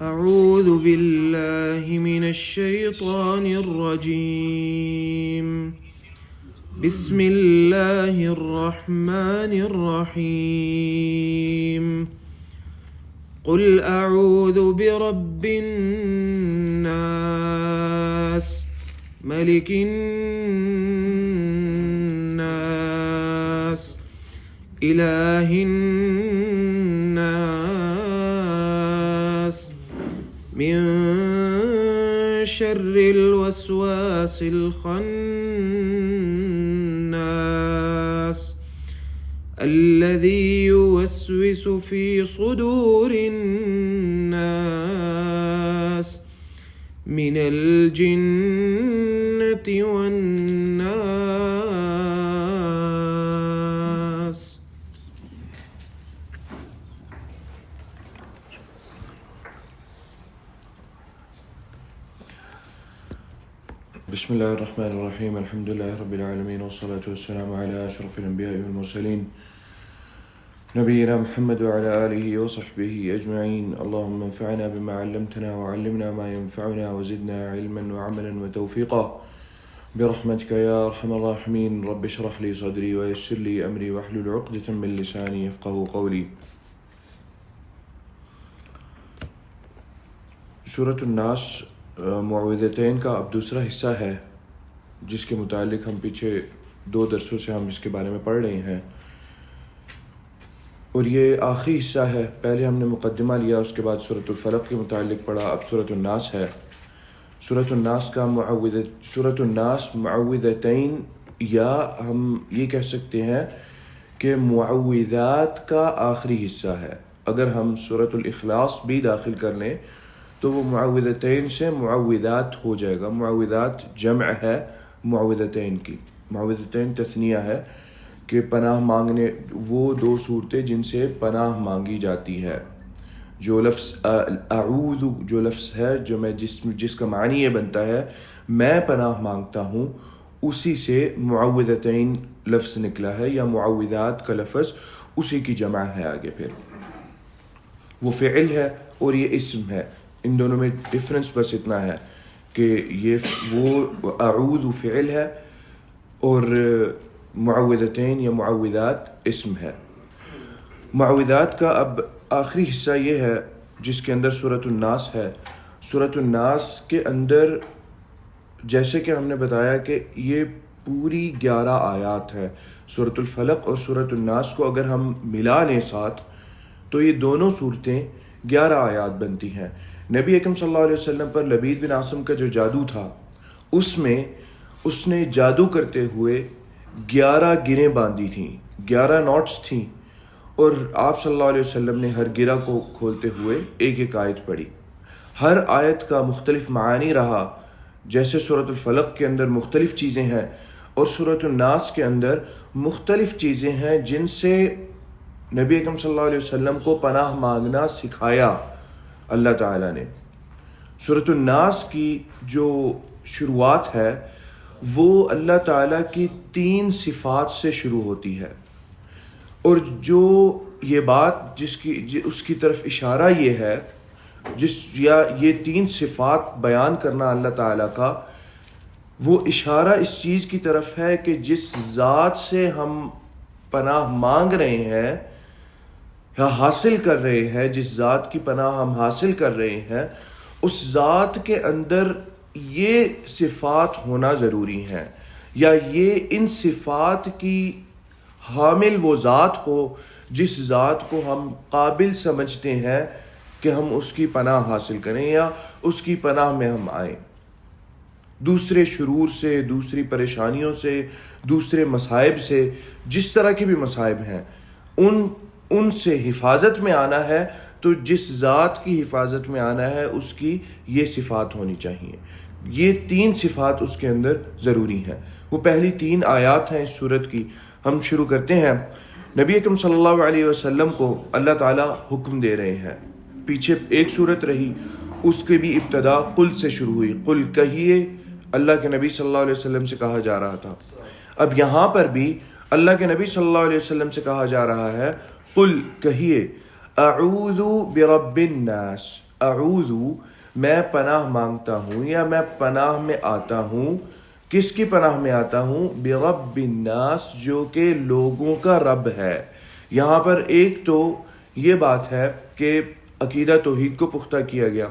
أعوذ بالله من الشيطان الرجيم. بسم الله الرحمن الرحيم. قل أعوذ برب الناس ملك الناس إله الناس من شر الوسواس الخناس الذي يوسوس في صدور الناس من الجنة والناس. بسم الله الرحمن الرحيم. الحمد لله رب العالمين والصلاة والسلام على أشرف الأنبياء والمرسلين نبينا محمد وعلى آله وصحبه أجمعين. اللهم انفعنا بما علمتنا وعلمنا ما ينفعنا وزدنا علما وعملا وتوفيقا برحمتك يا أرحم الراحمين. رب اشرح لي صدري ويسر لي أمري واحلل عقدة من لساني يفقهوا قولي. سورة الناس معوذتین کا اب دوسرا حصہ ہے جس کے متعلق ہم پیچھے 2 درسوں سے ہم اس کے بارے میں پڑھ رہے ہیں، اور یہ آخری حصہ ہے. پہلے ہم نے مقدمہ لیا، اس کے بعد سورۃ الفلق کے متعلق پڑھا، اب سورۃ الناس ہے. سورۃ الناس معوذتین، یا ہم یہ کہہ سکتے ہیں کہ معوذات کا آخری حصہ ہے. اگر ہم سورۃ الاخلاص بھی داخل کر لیں تو وہ معوذتین سے معوذات ہو جائے گا. معوذات جمع ہے معوذتین کی. معوذتین تثنیہ ہے کہ پناہ مانگنے، وہ 2 صورتیں جن سے پناہ مانگی جاتی ہے. جو لفظ اعوذ جو لفظ ہے، جو میں جس کا معنی یہ بنتا ہے میں پناہ مانگتا ہوں، اسی سے معوذتین لفظ نکلا ہے، یا معوذات کا لفظ اسی کی جمع ہے. آگے پھر وہ فعل ہے اور یہ اسم ہے. ان دونوں میں ڈفرنس بس اتنا ہے کہ یہ وہ اعوذ فعل ہے اور معوذتین یا معوذات اسم ہے. معوذات کا اب آخری حصہ یہ ہے جس کے اندر سورۃ الناس ہے. سورۃ الناس کے اندر جیسے کہ ہم نے بتایا کہ یہ پوری 11 آیات ہے. سورۃ الفلق اور سورۃ الناس کو اگر ہم ملا لیں ساتھ تو یہ دونوں صورتیں 11 آیات بنتی ہیں. نبی اکرم صلی اللہ علیہ وسلم پر لبید بن عاصم کا جو جادو تھا، اس میں اس نے جادو کرتے ہوئے 11 گریں باندھی تھیں، 11 نوٹس تھیں، اور آپ صلی اللہ علیہ وسلم نے ہر گرہ کو کھولتے ہوئے ایک ایک آیت پڑھی. ہر آیت کا مختلف معانی رہا. جیسے سورۃ الفلق کے اندر مختلف چیزیں ہیں اور سورۃ الناس کے اندر مختلف چیزیں ہیں جن سے نبی اکرم صلی اللہ علیہ وسلم کو پناہ مانگنا سکھایا اللہ تعالیٰ نے. سورۃ الناس کی جو شروعات ہے وہ اللہ تعالیٰ کی 3 صفات سے شروع ہوتی ہے، اور جو یہ بات اس کی طرف اشارہ یہ ہے، یا یہ 3 صفات بیان کرنا اللہ تعالیٰ کا، وہ اشارہ اس چیز کی طرف ہے کہ جس ذات سے ہم پناہ مانگ رہے ہیں یا حاصل کر رہے ہیں، جس ذات کی پناہ ہم حاصل کر رہے ہیں، اس ذات کے اندر یہ صفات ہونا ضروری ہیں، یا یہ ان صفات کی حامل وہ ذات ہو جس ذات کو ہم قابل سمجھتے ہیں کہ ہم اس کی پناہ حاصل کریں یا اس کی پناہ میں ہم آئیں. دوسرے شرور سے، دوسری پریشانیوں سے، دوسرے مصائب سے، جس طرح کے بھی مصائب ہیں، ان سے حفاظت میں آنا ہے تو جس ذات کی حفاظت میں آنا ہے اس کی یہ صفات ہونی چاہیے. یہ 3 صفات اس کے اندر ضروری ہیں. وہ پہلی 3 آیات ہیں اس سورت کی. ہم شروع کرتے ہیں. نبی اکرم صلی اللہ علیہ وسلم کو اللہ تعالیٰ حکم دے رہے ہیں. پیچھے ایک سورت رہی، اس کی بھی ابتدا قل سے شروع ہوئی. قل کہیے، اللہ کے نبی صلی اللہ علیہ وسلم سے کہا جا رہا تھا. اب یہاں پر بھی اللہ کے نبی صلی اللہ علیہ وسلم سے کہا جا رہا ہے قل کہیے اعوذ برب الناس، اعوذ میں پناہ مانگتا ہوں یا میں پناہ میں آتا ہوں. کس کی پناہ میں آتا ہوں؟ برب الناس، جو کہ لوگوں کا رب ہے. یہاں پر ایک تو یہ بات ہے کہ عقیدہ توحید کو پختہ کیا گیا،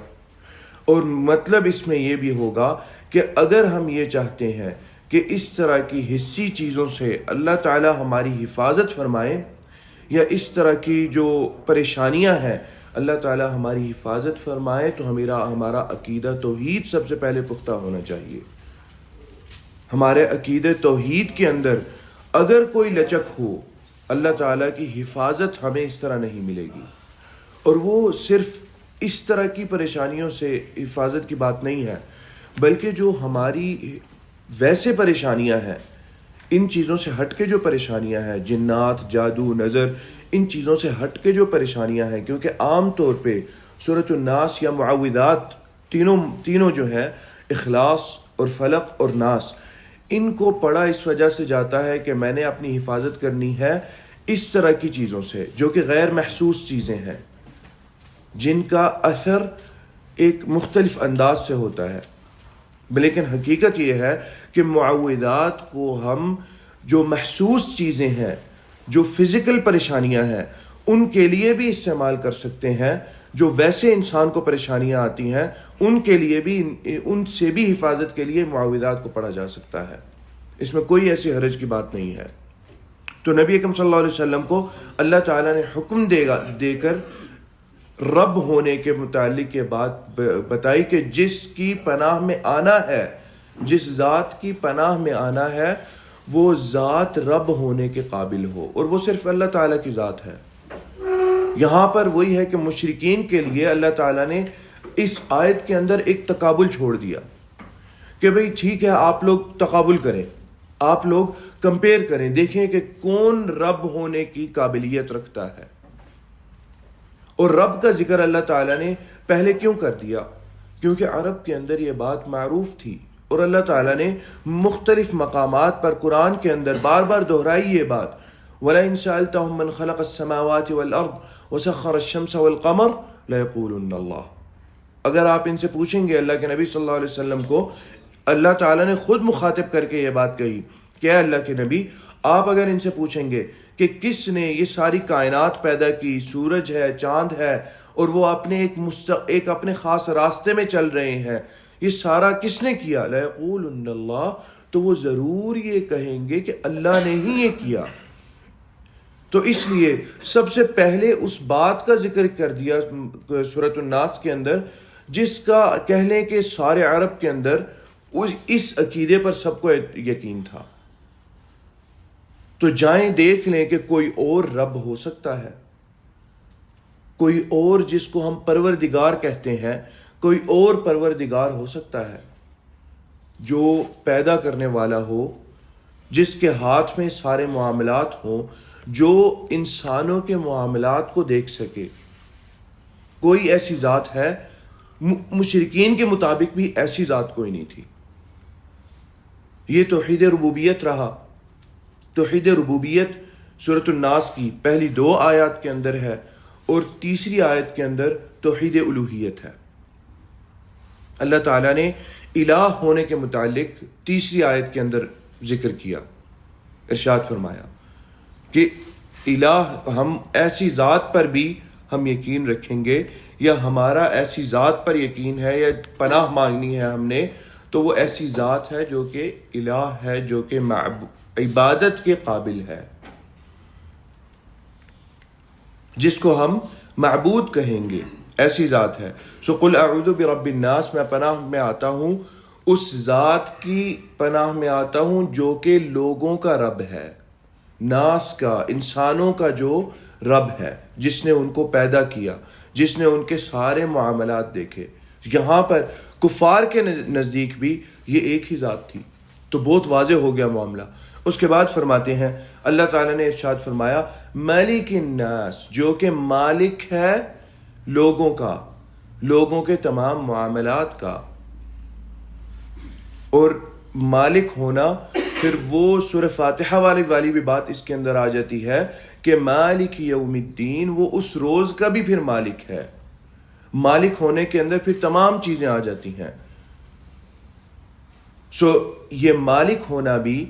اور مطلب اس میں یہ بھی ہوگا کہ اگر ہم یہ چاہتے ہیں کہ اس طرح کی حسی چیزوں سے اللہ تعالی ہماری حفاظت فرمائے، یا اس طرح کی جو پریشانیاں ہیں اللہ تعالی ہماری حفاظت فرمائے، تو ہمارا عقیدہ توحید سب سے پہلے پختہ ہونا چاہیے. ہمارے عقیدہ توحید کے اندر اگر کوئی لچک ہو، اللہ تعالیٰ کی حفاظت ہمیں اس طرح نہیں ملے گی. اور وہ صرف اس طرح کی پریشانیوں سے حفاظت کی بات نہیں ہے، بلکہ جو ہماری ویسے پریشانیاں ہیں، ان چیزوں سے ہٹ کے جو پریشانیاں ہیں، جنات، جادو، نظر، ان چیزوں سے ہٹ کے جو پریشانیاں ہیں، کیونکہ عام طور پہ سورۃ الناس یا معوذات تینوں جو ہیں، اخلاص اور فلق اور ناس، ان کو پڑھا اس وجہ سے جاتا ہے کہ میں نے اپنی حفاظت کرنی ہے اس طرح کی چیزوں سے جو کہ غیر محسوس چیزیں ہیں، جن کا اثر ایک مختلف انداز سے ہوتا ہے. لیکن حقیقت یہ ہے کہ معوذات کو ہم جو محسوس چیزیں ہیں، جو فزیکل پریشانیاں ہیں، ان کے لیے بھی استعمال کر سکتے ہیں. جو ویسے انسان کو پریشانیاں آتی ہیں ان کے لیے بھی، ان سے بھی حفاظت کے لیے معوذات کو پڑھا جا سکتا ہے. اس میں کوئی ایسی حرج کی بات نہیں ہے. تو نبی اکرم صلی اللہ علیہ وسلم کو اللہ تعالیٰ نے حکم دے کر رب ہونے کے متعلق یہ بات بتائی کہ جس کی پناہ میں آنا ہے، جس ذات کی پناہ میں آنا ہے، وہ ذات رب ہونے کے قابل ہو، اور وہ صرف اللہ تعالیٰ کی ذات ہے. یہاں پر وہی ہے کہ مشرکین کے لیے اللہ تعالیٰ نے اس آیت کے اندر ایک تقابل چھوڑ دیا کہ بھئی ٹھیک ہے، آپ لوگ تقابل کریں، آپ لوگ کمپیئر کریں، دیکھیں کہ کون رب ہونے کی قابلیت رکھتا ہے. اور رب کا ذکر اللہ تعالیٰ نے پہلے کیوں کر دیا؟ کیونکہ عرب کے اندر یہ بات معروف تھی، اور اللہ تعالیٰ نے مختلف مقامات پر قرآن کے اندر بار بار دہرائی یہ بات. وَلَئِن سَأَلْتَهُم مَّن خَلَقَ السَّمَاوَاتِ وَالْأَرْضِ وَسَخَّرَ الشَّمْسَ وَالْقَمَرَ لَيَقُولُنَّ اللَّهُ. اگر آپ ان سے پوچھیں گے، اللہ کے نبی صلی اللہ علیہ وسلم کو اللہ تعالیٰ نے خود مخاطب کر کے یہ بات کہی کہ اے اللہ کے نبی، آپ اگر ان سے پوچھیں گے کہ کس نے یہ ساری کائنات پیدا کی، سورج ہے، چاند ہے، اور وہ اپنے ایک اپنے خاص راستے میں چل رہے ہیں، یہ سارا کس نے کیا؟ لَيَقُولُنَّ اللَّهُ. تو وہ ضرور یہ کہیں گے کہ اللہ نے ہی یہ کیا. تو اس لیے سب سے پہلے اس بات کا ذکر کر دیا سورۃ الناس کے اندر، جس کا کہہ لیں کہ سارے عرب کے اندر اس عقیدے پر سب کو یقین تھا. تو جائیں دیکھ لیں کہ کوئی اور رب ہو سکتا ہے، کوئی اور جس کو ہم پروردگار کہتے ہیں، کوئی اور پروردگار ہو سکتا ہے جو پیدا کرنے والا ہو، جس کے ہاتھ میں سارے معاملات ہوں، جو انسانوں کے معاملات کو دیکھ سکے. کوئی ایسی ذات ہے؟ مشرکین کے مطابق بھی ایسی ذات کوئی نہیں تھی. یہ توحید ربوبیت رہا. توحید ربوبیت سورۃ الناس کی پہلی 2 آیات کے اندر ہے، اور تیسری آیت کے اندر توحید الوہیت ہے. اللہ تعالیٰ نے الہ ہونے کے متعلق تیسری آیت کے اندر ذکر کیا، ارشاد فرمایا کہ الہ، ہم ایسی ذات پر بھی ہم یقین رکھیں گے، یا ہمارا ایسی ذات پر یقین ہے یا پناہ مانگنی ہے ہم نے، تو وہ ایسی ذات ہے جو کہ الہ ہے، جو کہ عبادت کے قابل ہے، جس کو ہم معبود کہیں گے، ایسی ذات ہے. سو قل اعوذ برب الناس، میں پناہ میں آتا ہوں، اس ذات کی پناہ میں آتا ہوں جو کہ لوگوں کا رب ہے، ناس کا، انسانوں کا جو رب ہے، جس نے ان کو پیدا کیا، جس نے ان کے سارے معاملات دیکھے. یہاں پر کفار کے نزدیک بھی یہ ایک ہی ذات تھی، تو بہت واضح ہو گیا معاملہ. اس کے بعد فرماتے ہیں اللہ تعالیٰ نے ارشاد فرمایا مالک الناس، جو کہ مالک ہے لوگوں کا، لوگوں کے تمام معاملات کا. اور مالک ہونا، پھر وہ سورہ فاتحہ والی بھی بات اس کے اندر آ جاتی ہے کہ مالک یوم الدین، وہ اس روز کا بھی پھر مالک ہے. مالک ہونے کے اندر پھر تمام چیزیں آ جاتی ہیں. یہ مالک ہونا بھی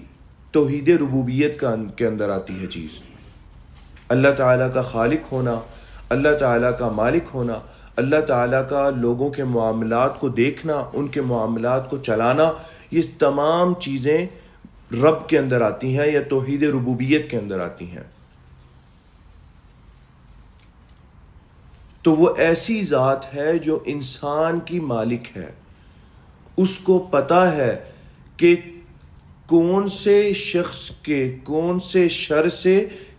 توحید ربوبیت کے اندر آتی ہے چیز. اللہ تعالیٰ کا خالق ہونا، اللہ تعالیٰ کا مالک ہونا، اللہ تعالیٰ کا لوگوں کے معاملات کو دیکھنا، ان کے معاملات کو چلانا، یہ تمام چیزیں رب کے اندر آتی ہیں یا توحید ربوبیت کے اندر آتی ہیں. تو وہ ایسی ذات ہے جو انسان کی مالک ہے. اس کو پتہ ہے کہ کون سے شخص کے کون سے شر سے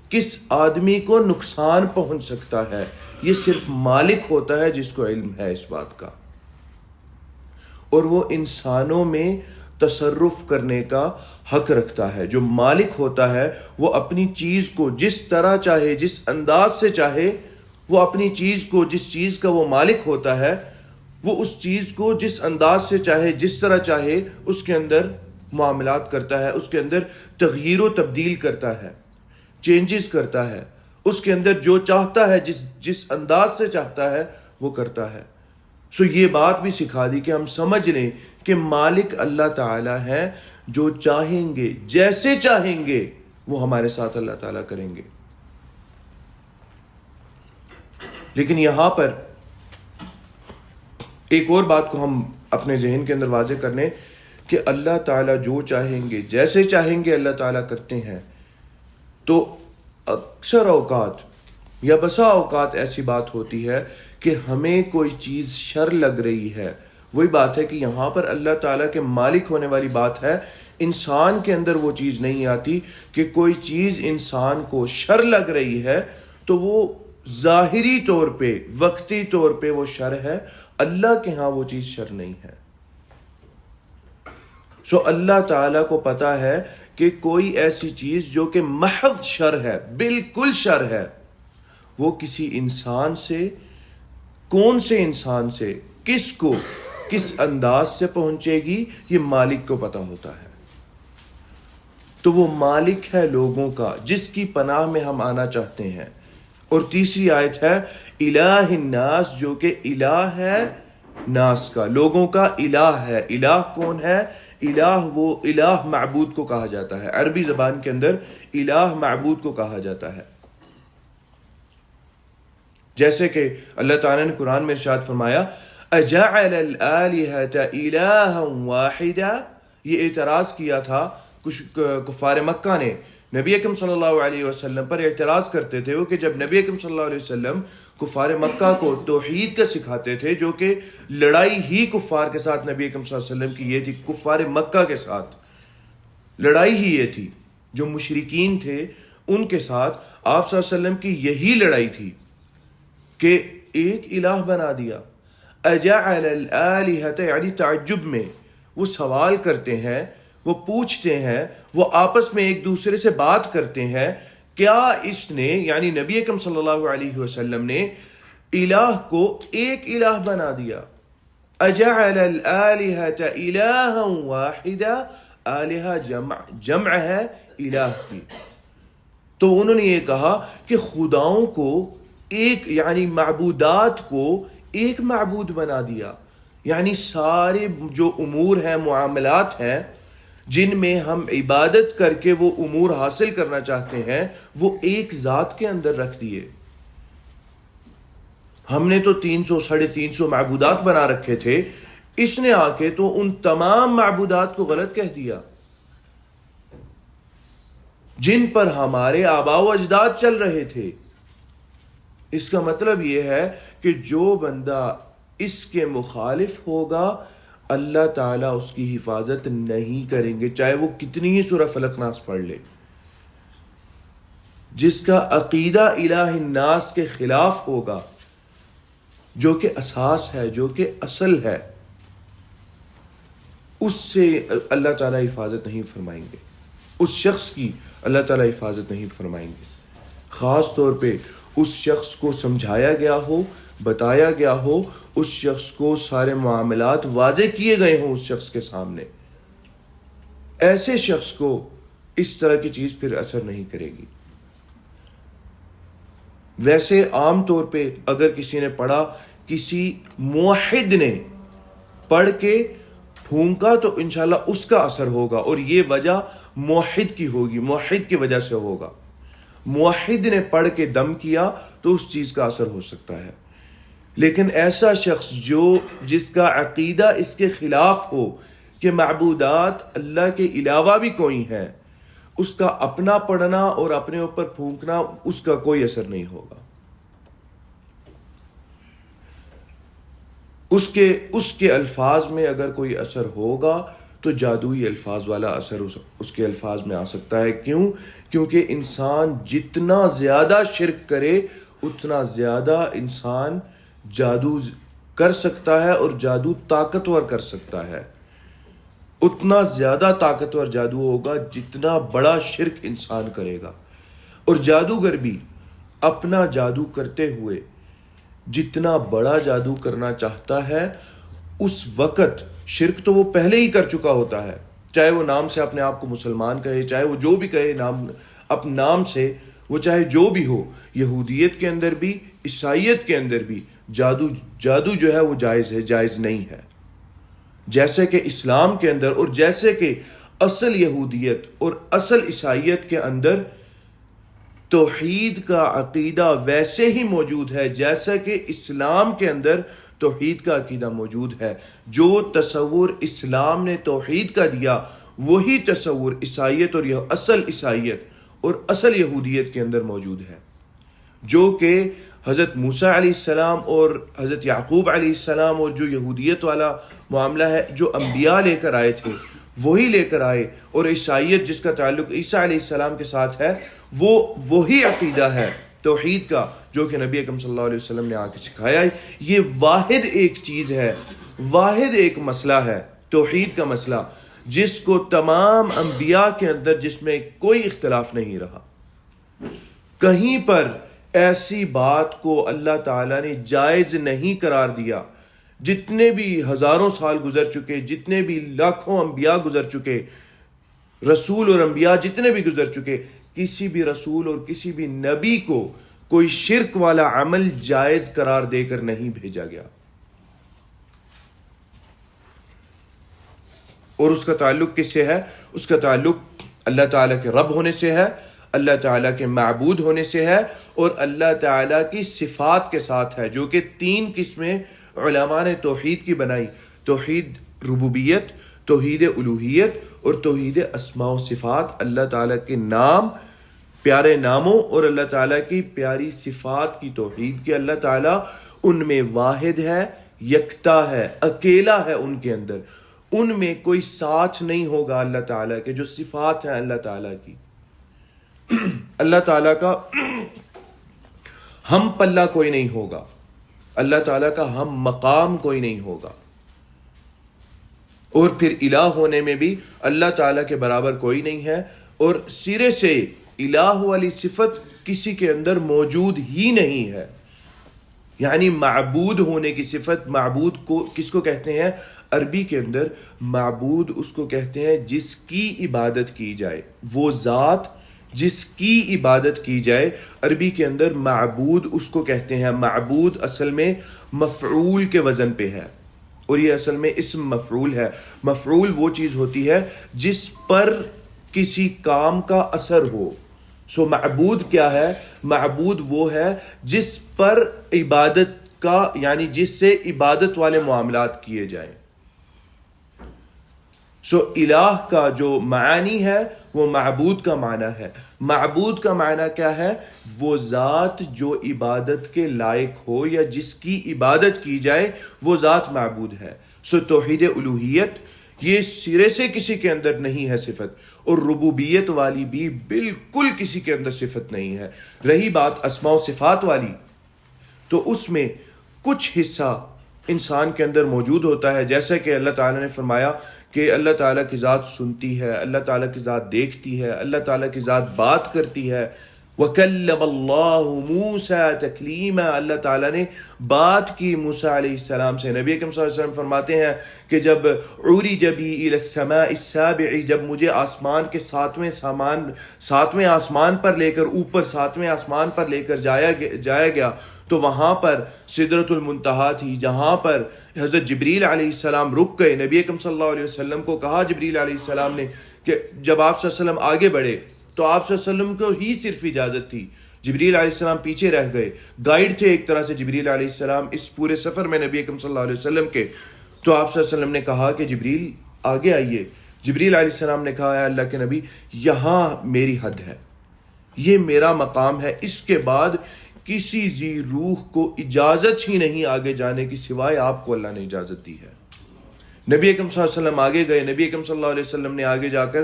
کس آدمی کو نقصان پہنچ سکتا ہے. یہ صرف مالک ہوتا ہے جس کو علم ہے اس بات کا، اور وہ انسانوں میں تصرف کرنے کا حق رکھتا ہے. جو مالک ہوتا ہے وہ اپنی چیز کو جس طرح چاہے، جس انداز سے چاہے، وہ اپنی چیز کو، جس چیز کا وہ مالک ہوتا ہے، وہ اس چیز کو جس انداز سے چاہے، جس طرح چاہے اس کے اندر معاملات کرتا ہے، اس کے اندر تغییر و تبدیل کرتا ہے، چینجز کرتا ہے، اس کے اندر جو چاہتا ہے، جس انداز سے چاہتا ہے وہ کرتا ہے. یہ بات بھی سکھا دی کہ ہم سمجھ لیں کہ مالک اللہ تعالیٰ ہے. جو چاہیں گے، جیسے چاہیں گے، وہ ہمارے ساتھ اللہ تعالیٰ کریں گے. لیکن یہاں پر ایک اور بات کو ہم اپنے ذہن کے اندر واضح کر لیں کہ اللہ تعالیٰ جو چاہیں گے، جیسے چاہیں گے اللہ تعالیٰ کرتے ہیں. تو اکثر اوقات یا بسا اوقات ایسی بات ہوتی ہے کہ ہمیں کوئی چیز شر لگ رہی ہے. وہی بات ہے کہ یہاں پر اللہ تعالیٰ کے مالک ہونے والی بات ہے. انسان کے اندر وہ چیز نہیں آتی کہ کوئی چیز انسان کو شر لگ رہی ہے تو وہ ظاہری طور پہ، وقتی طور پہ وہ شر ہے. اللہ کے ہاں وہ چیز شر نہیں ہے. اللہ تعالیٰ کو پتا ہے کہ کوئی ایسی چیز جو کہ محض شر ہے، بالکل شر ہے، وہ کسی انسان سے، کون سے انسان سے، کس کو، کس انداز سے پہنچے گی، یہ مالک کو پتا ہوتا ہے. تو وہ مالک ہے لوگوں کا، جس کی پناہ میں ہم آنا چاہتے ہیں. اور تیسری آیت ہے الہ الناس، جو کہ الہ ہے ناس کا، لوگوں کا الہ ہے. الہ کون ہے؟ الہ وہ الہ معبود کو کہا جاتا ہے. عربی زبان کے اندر الہ معبود کو کہا جاتا ہے. جیسے کہ اللہ تعالیٰ نے قرآن میں ارشاد فرمایا اجعل الآلہۃ الہا واحدا. یہ اعتراض کیا تھا کچھ کفار مکہ نے. نبی اکرم صلی اللہ علیہ وسلم پر اعتراض کرتے تھے وہ کہ جب نبی اکرم صلی اللہ علیہ وسلم کفار مکہ کو توحید کا سکھاتے تھے، جو کہ لڑائی ہی کفار کے ساتھ نبی اکرم صلی اللہ علیہ وسلم کی یہ تھی، کفار مکہ کے ساتھ لڑائی ہی یہ تھی. جو مشرکین تھے ان کے ساتھ آپ صلی اللہ علیہ وسلم کی یہی لڑائی تھی کہ ایک الہ بنا دیا. اجعل الآلہۃ، یعنی تعجب میں وہ سوال کرتے ہیں، وہ پوچھتے ہیں، وہ آپس میں ایک دوسرے سے بات کرتے ہیں، کیا اس نے، یعنی نبی اکرم صلی اللہ علیہ وسلم نے الہ کو ایک الہ بنا دیا. اجعل الآلہۃ الہا واحدا، آلہہ جمع ہے الہ کی. تو انہوں نے یہ کہا کہ خداؤں کو ایک، یعنی معبودات کو ایک معبود بنا دیا. یعنی سارے جو امور ہیں، معاملات ہیں جن میں ہم عبادت کر کے وہ امور حاصل کرنا چاہتے ہیں، وہ ایک ذات کے اندر رکھ دیے. ہم نے تو 300-350 معبودات بنا رکھے تھے، اس نے آ کے تو ان تمام معبودات کو غلط کہہ دیا جن پر ہمارے آباء و اجداد چل رہے تھے. اس کا مطلب یہ ہے کہ جو بندہ اس کے مخالف ہوگا اللہ تعالیٰ اس کی حفاظت نہیں کریں گے، چاہے وہ کتنی ہی سورہ فلق ناس پڑھ لے. جس کا عقیدہ الہ الناس کے خلاف ہوگا، جو کہ اساس ہے، جو کہ اصل ہے، اس سے اللہ تعالیٰ حفاظت نہیں فرمائیں گے. اس شخص کی اللہ تعالیٰ حفاظت نہیں فرمائیں گے. خاص طور پہ اس شخص کو سمجھایا گیا ہو، بتایا گیا ہو، اس شخص کو سارے معاملات واضح کیے گئے ہوں اس شخص کے سامنے، ایسے شخص کو اس طرح کی چیز پھر اثر نہیں کرے گی. ویسے عام طور پہ اگر کسی نے پڑھا کسی موحد نے پڑھ کے پھونکا تو انشاءاللہ اس کا اثر ہوگا، اور یہ وجہ موحد کی ہوگی، موحد کی وجہ سے ہوگا۔ موحد نے پڑھ کے دم کیا تو اس چیز کا اثر ہو سکتا ہے، لیکن ایسا شخص جس کا عقیدہ اس کے خلاف ہو کہ معبودات اللہ کے علاوہ بھی کوئی ہیں، اس کا اپنا پڑھنا اور اپنے اوپر پھونکنا اس کا کوئی اثر نہیں ہوگا۔ اس کے الفاظ میں اگر کوئی اثر ہوگا تو جادوئی الفاظ والا اثر اس کے الفاظ میں آ سکتا ہے۔ کیونکہ انسان جتنا زیادہ شرک کرے اتنا زیادہ انسان جادو کر سکتا ہے، اور جادو طاقتور کر سکتا ہے۔ اتنا زیادہ طاقتور جادو ہوگا جتنا بڑا شرک انسان کرے گا، اور جادوگر بھی اپنا جادو کرتے ہوئے جتنا بڑا جادو کرنا چاہتا ہے اس وقت شرک تو وہ پہلے ہی کر چکا ہوتا ہے، چاہے وہ نام سے اپنے آپ کو مسلمان کہے، چاہے وہ جو بھی کہے نام سے، وہ چاہے جو بھی ہو۔ یہودیت کے اندر بھی، عیسائیت کے اندر بھی جادو جو ہے وہ جائز ہے، جائز نہیں ہے، جیسے کہ اسلام کے اندر، اور جیسے کہ اصل یہودیت اور اصل عیسائیت کے اندر توحید کا عقیدہ ویسے ہی موجود ہے جیسا کہ اسلام کے اندر توحید کا عقیدہ موجود ہے۔ جو تصور اسلام نے توحید کا دیا وہی تصور عیسائیت اور اصل عیسائیت اور اصل یہودیت کے اندر موجود ہے، جو کہ حضرت موسیٰ علیہ السلام اور حضرت یعقوب علیہ السلام اور جو یہودیت والا معاملہ ہے جو انبیاء لے کر آئے تھے وہی لے کر آئے، اور عیسائیت جس کا تعلق عیسیٰ علیہ السلام کے ساتھ ہے وہی عقیدہ ہے توحید کا جو کہ نبی اکرم صلی اللہ علیہ وسلم نے آ کے سکھایا ہے۔ یہ واحد ایک چیز ہے، واحد ایک مسئلہ ہے، توحید کا مسئلہ، جس کو تمام انبیاء کے اندر جس میں کوئی اختلاف نہیں رہا۔ کہیں پر ایسی بات کو اللہ تعالیٰ نے جائز نہیں قرار دیا۔ جتنے بھی ہزاروں سال گزر چکے، جتنے بھی لاکھوں انبیاء گزر چکے، رسول اور انبیاء جتنے بھی گزر چکے، کسی بھی رسول اور کسی بھی نبی کو کوئی شرک والا عمل جائز قرار دے کر نہیں بھیجا گیا، اور اس کا تعلق کس سے ہے؟ اس کا تعلق اللہ تعالیٰ کے رب ہونے سے ہے، اللہ تعالیٰ کے معبود ہونے سے ہے، اور اللہ تعالیٰ کی صفات کے ساتھ ہے، جو کہ 3 قسمیں علماء نے توحید کی بنائی: توحید ربوبیت، توحید الوہیت اور توحید اسماء و صفات۔ اللہ تعالیٰ کے نام، پیارے ناموں اور اللہ تعالیٰ کی پیاری صفات کی توحید کہ اللہ تعالیٰ ان میں واحد ہے، یکتا ہے، اکیلا ہے، ان کے اندر ان میں کوئی ساتھ نہیں ہوگا اللہ تعالیٰ کے جو صفات ہیں اللہ تعالیٰ کی۔ اللہ تعالیٰ کا ہم پلہ کوئی نہیں ہوگا، اللہ تعالیٰ کا ہم مقام کوئی نہیں ہوگا، اور پھر الہ ہونے میں بھی اللہ تعالیٰ کے برابر کوئی نہیں ہے، اور سرے سے الہ والی صفت کسی کے اندر موجود ہی نہیں ہے۔ یعنی معبود ہونے کی صفت، معبود کو کس کو کہتے ہیں؟ عربی کے اندر معبود اس کو کہتے ہیں جس کی عبادت کی جائے، وہ ذات جس کی عبادت کی جائے، عربی کے اندر معبود اس کو کہتے ہیں۔ معبود اصل میں مفعول کے وزن پہ ہے، اور یہ اصل میں اسم مفعول ہے۔ مفعول وہ چیز ہوتی ہے جس پر کسی کام کا اثر ہو۔ سو معبود کیا ہے؟ معبود وہ ہے جس پر عبادت کا، یعنی جس سے عبادت والے معاملات کیے جائیں۔ سو الہ کا جو معنی ہے وہ معبود کا معنی ہے۔ معبود کا معنی کیا ہے؟ وہ ذات جو عبادت کے لائق ہو یا جس کی عبادت کی جائے وہ ذات معبود ہے۔ سو توحید الوہیت یہ سرے سے کسی کے اندر نہیں ہے صفت، اور ربوبیت والی بھی بالکل کسی کے اندر صفت نہیں ہے۔ رہی بات اسماء و صفات والی، تو اس میں کچھ حصہ انسان کے اندر موجود ہوتا ہے، جیسا کہ اللہ تعالیٰ نے فرمایا کہ اللہ تعالیٰ کی ذات سنتی ہے، اللہ تعالیٰ کی ذات دیکھتی ہے، اللہ تعالیٰ کی ذات بات کرتی ہے۔ وَكَلَّمَ اللَّهُ مُوسَى تَكْلِيمًا، اللہ تعالیٰ نے بات کی موسیٰ علیہ السلام سے۔ نبی اکرم صلی اللہ علیہ وسلم فرماتے ہیں کہ جب عُرِجَ بِي إِلَى السَّمَاءِ السَّابِعِ، جب مجھے آسمان کے ساتویں آسمان پر لے کر، اوپر ساتویں آسمان پر لے کر جایا گیا، تو وہاں پر سدرۃ المنتہا تھی، جہاں پر حضرت جبریل علیہ السلام رک گئے۔ نبی اکرم صلی اللہ علیہ وسلم کو کہا جبریل علیہ السلام نے کہ جب آپ صلی اللہ علیہ وسلم آگے بڑھے تو آپ صلی اللہ علیہ وسلم کو ہی صرف اجازت تھی، جبریل علیہ السلام پیچھے رہ گئے، گائیڈ تھے ایک طرح سے جبریل علیہ السلام اس پورے سفر میں نبی اکرم صلی اللہ علیہ وسلم کے۔ تو آپ صلی اللہ علیہ وسلم نے کہا کہ جبریل آگے آئیے۔ جبریل علیہ السلام نے کہا، اے اللہ کے نبی، یہاں میری حد ہے، یہ میرا مقام ہے، اس کے بعد کسی ذی روح کو اجازت ہی نہیں آگے جانے کی سوائے آپ کو اللہ نے اجازت دی ہے۔ نبی اکرم صلی اللہ علیہ وسلم آگے گئے، نبی اکرم صلی اللہ علیہ وسلم نے آگے جا کر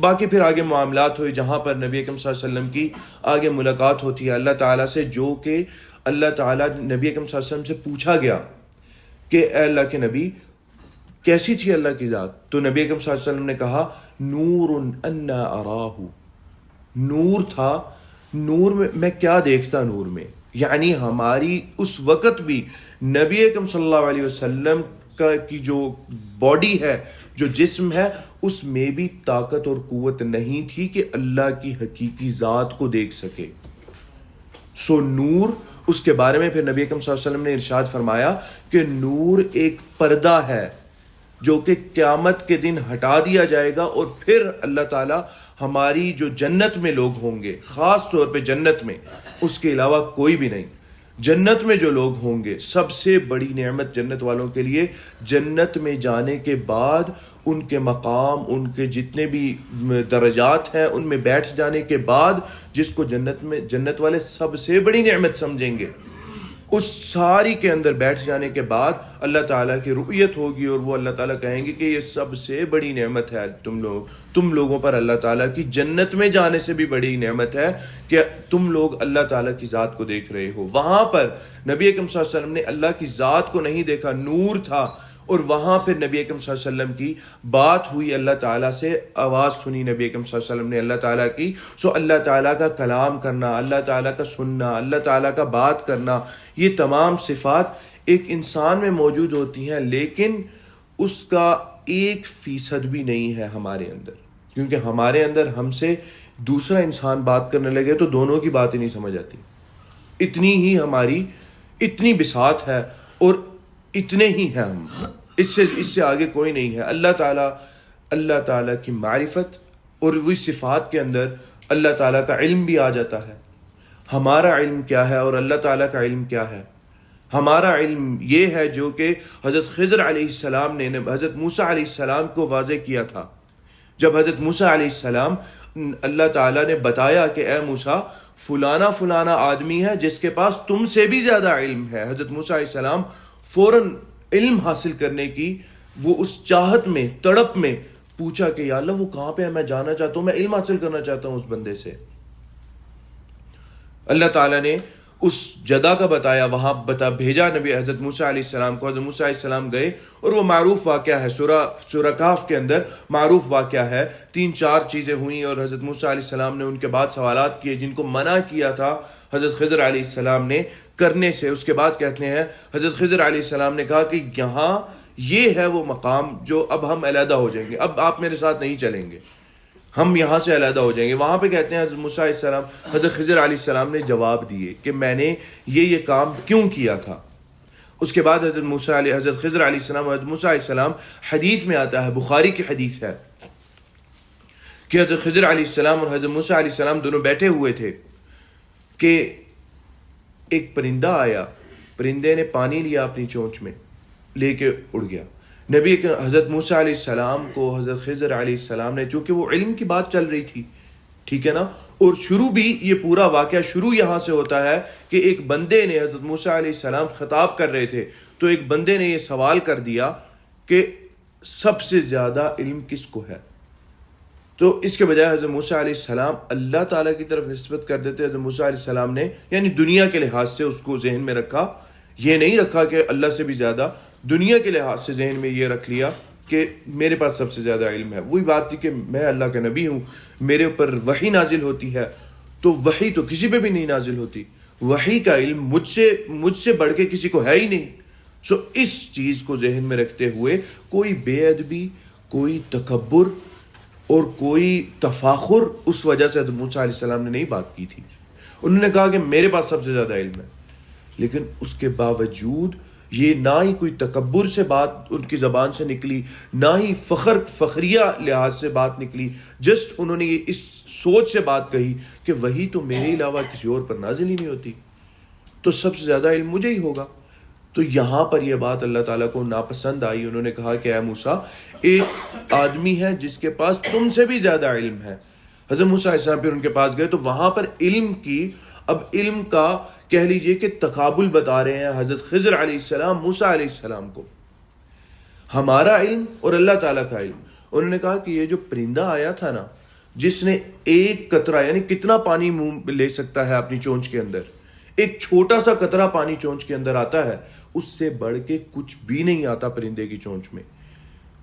باقی پھر آگے معاملات ہوئے، جہاں پر نبی اکرم صلی اللہ علیہ وسلم کی آگے ملاقات ہوتی ہے اللہ تعالیٰ سے، جو کہ اللہ تعالیٰ نبی اکرم صلی اللہ علیہ وسلم سے پوچھا گیا کہ اے اللہ کے نبی کیسی تھی اللہ کی ذات؟ تو نبی اکرم صلی اللہ علیہ وسلم نے کہا نور انا اراہ، نور تھا، نور میں کیا دیکھتا نور میں، یعنی ہماری اس وقت بھی نبی اکرم صلی اللہ علیہ وسلم کی جو باڈی ہے، جو جسم ہے، اس میں بھی طاقت اور قوت نہیں تھی کہ اللہ کی حقیقی ذات کو دیکھ سکے۔ سو نور، اس کے بارے میں پھر نبی اکرم صلی اللہ علیہ وسلم نے ارشاد فرمایا کہ نور ایک پردہ ہے جو کہ قیامت کے دن ہٹا دیا جائے گا، اور پھر اللہ تعالیٰ ہماری جو جنت میں لوگ ہوں گے، خاص طور پہ جنت میں، اس کے علاوہ کوئی بھی نہیں، جنت میں جو لوگ ہوں گے، سب سے بڑی نعمت جنت والوں کے لیے، جنت میں جانے کے بعد ان کے مقام، ان کے جتنے بھی درجات ہیں، ان میں بیٹھ جانے کے بعد جس کو جنت والے سب سے بڑی نعمت سمجھیں گے، اس ساری کے اندر بیٹھ جانے کے بعد اللہ تعالیٰ کی رؤیت ہوگی، اور وہ اللہ تعالیٰ کہیں گے کہ یہ سب سے بڑی نعمت ہے تم لوگوں پر، اللہ تعالیٰ کی جنت میں جانے سے بھی بڑی نعمت ہے کہ تم لوگ اللہ تعالیٰ کی ذات کو دیکھ رہے ہو۔ وہاں پر نبی اکرم صلی اللہ علیہ وسلم نے اللہ کی ذات کو نہیں دیکھا، نور تھا، اور وہاں پھر نبی اکرم صلی اللہ علیہ وسلم کی بات ہوئی، اللہ تعالیٰ سے آواز سنی نبی اکرم صلی اللہ علیہ وسلم نے اللہ تعالیٰ کی۔ سو اللہ تعالیٰ کا کلام کرنا، اللہ تعالیٰ کا سننا، اللہ تعالیٰ کا بات کرنا، یہ تمام صفات ایک انسان میں موجود ہوتی ہیں، لیکن اس کا 1% بھی نہیں ہے ہمارے اندر، کیونکہ ہمارے اندر ہم سے دوسرا انسان بات کرنے لگے تو دونوں کی بات ہی نہیں سمجھ آتی، اتنی ہی ہماری اتنی بساط ہے، اور اتنے ہی ہیں ہم، اس سے آگے کوئی نہیں ہے۔ اللہ تعالیٰ کی معرفت اور وہی صفات کے اندر اللہ تعالیٰ کا علم بھی آ جاتا ہے، ہمارا علم کیا ہے اور اللہ تعالیٰ کا علم کیا ہے۔ ہمارا علم یہ ہے جو کہ حضرت خضر علیہ السلام نے حضرت موسیٰ علیہ السلام کو واضح کیا تھا، جب حضرت موسیٰ علیہ السلام، اللہ تعالیٰ نے بتایا کہ اے موسیٰ فلانا آدمی ہے جس کے پاس تم سے بھی زیادہ علم ہے۔ حضرت موسیٰ علیہ السلام فوراً علم حاصل کرنے کی وہ اس چاہت میں، تڑپ میں پوچھا کہ یا اللہ وہ کہاں پہ ہے، میں جانا چاہتا ہوں، میں علم حاصل کرنا چاہتا ہوں اس بندے سے۔ اللہ تعالیٰ نے اس جگہ کا بتایا، وہاں بھیجا نبی حضرت موسیٰ علیہ السلام کو۔ حضرت موسیٰ علیہ السلام گئے، اور وہ معروف واقعہ ہے، سورہ کہف کے اندر معروف واقعہ ہے، 3-4 چیزیں ہوئیں، اور حضرت موسیٰ علیہ السلام نے ان کے بعد سوالات کیے جن کو منع کیا تھا حضرت خضر علیہ السلام نے کرنے سے۔ اس کے بعد کہتے ہیں حضرت خضر علیہ السلام نے کہا کہ یہاں یہ ہے وہ مقام جو اب ہم علیحدہ ہو جائیں گے، اب آپ میرے ساتھ نہیں چلیں گے، ہم یہاں سے علیحدہ ہو جائیں گے۔ وہاں پہ کہتے ہیں حضرت موسیٰ علیہ السلام، حضرت خضر علیہ السلام نے جواب دیے کہ میں نے یہ کام کیوں کیا تھا۔ اس کے بعد حضرت خضر علیہ السلام اور حضرت موسیٰ علیہ السلام، حدیث میں آتا ہے، بخاری کی حدیث ہے کہ حضرت خضر علیہ السلام اور حضرت موسیٰ علیہ السلام دونوں بیٹھے ہوئے تھے کہ ایک پرندہ آیا، پرندے نے پانی لیا اپنی چونچ میں، لے کے اڑ گیا۔ حضرت موسیٰ علیہ السلام کو حضرت خضر علیہ السلام نے، چونکہ وہ علم کی بات چل رہی تھی، ٹھیک ہے نا، اور شروع بھی یہ پورا واقعہ شروع یہاں سے ہوتا ہے کہ ایک بندے نے، حضرت موسیٰ علیہ السلام خطاب کر رہے تھے تو ایک بندے نے یہ سوال کر دیا کہ سب سے زیادہ علم کس کو ہے، تو اس کے بجائے حضرت موسیٰ علیہ السلام اللہ تعالیٰ کی طرف نسبت کر دیتے۔ حضرت موسیٰ علیہ السلام نے یعنی دنیا کے لحاظ سے اس کو ذہن میں رکھا، یہ نہیں رکھا کہ اللہ سے بھی زیادہ، دنیا کے لحاظ سے ذہن میں یہ رکھ لیا کہ میرے پاس سب سے زیادہ علم ہے۔ وہی بات تھی کہ میں اللہ کا نبی ہوں، میرے اوپر وحی نازل ہوتی ہے، تو وحی تو کسی پہ بھی نہیں نازل ہوتی. وحی کا علم مجھ سے بڑھ کے کسی کو ہے ہی نہیں. سو اس چیز کو ذہن میں رکھتے ہوئے کوئی بے ادبی، کوئی تکبر اور کوئی تفاخر اس وجہ سے حضرت موسیٰ علیہ السلام نے نہیں بات کی تھی. انہوں نے کہا کہ میرے پاس سب سے زیادہ علم ہے، لیکن اس کے باوجود یہ نہ ہی کوئی تکبر سے بات ان کی زبان سے نکلی، نہ ہی فخریہ لحاظ سے بات نکلی. جسٹ انہوں نے یہ اس سوچ سے بات کہی کہ وہی تو میرے علاوہ کسی اور پر نازل ہی نہیں ہوتی، تو سب سے زیادہ علم مجھے ہی ہوگا. تو یہاں پر یہ بات اللہ تعالیٰ کو ناپسند آئی. انہوں نے کہا کہ اے موسیٰ، ایک آدمی ہے جس کے پاس تم سے بھی زیادہ علم ہے. حضرت موسیٰ علیہ السلام پھر ان کے پاس گئے تو وہاں پر علم کا کہہ لیجئے کہ تقابل بتا رہے ہیں حضرت خضر علیہ السلام موسیٰ علیہ السلام کو، ہمارا علم اور اللہ تعالیٰ کا علم. انہوں نے کہا کہ یہ جو پرندہ آیا تھا نا، جس نے ایک قطرہ، یعنی کتنا پانی منہ لے سکتا ہے اپنی چونچ کے اندر، ایک چھوٹا سا قطرہ پانی چونچ کے اندر آتا ہے، اس سے بڑھ کے کچھ بھی نہیں آتا پرندے کی چونچ میں.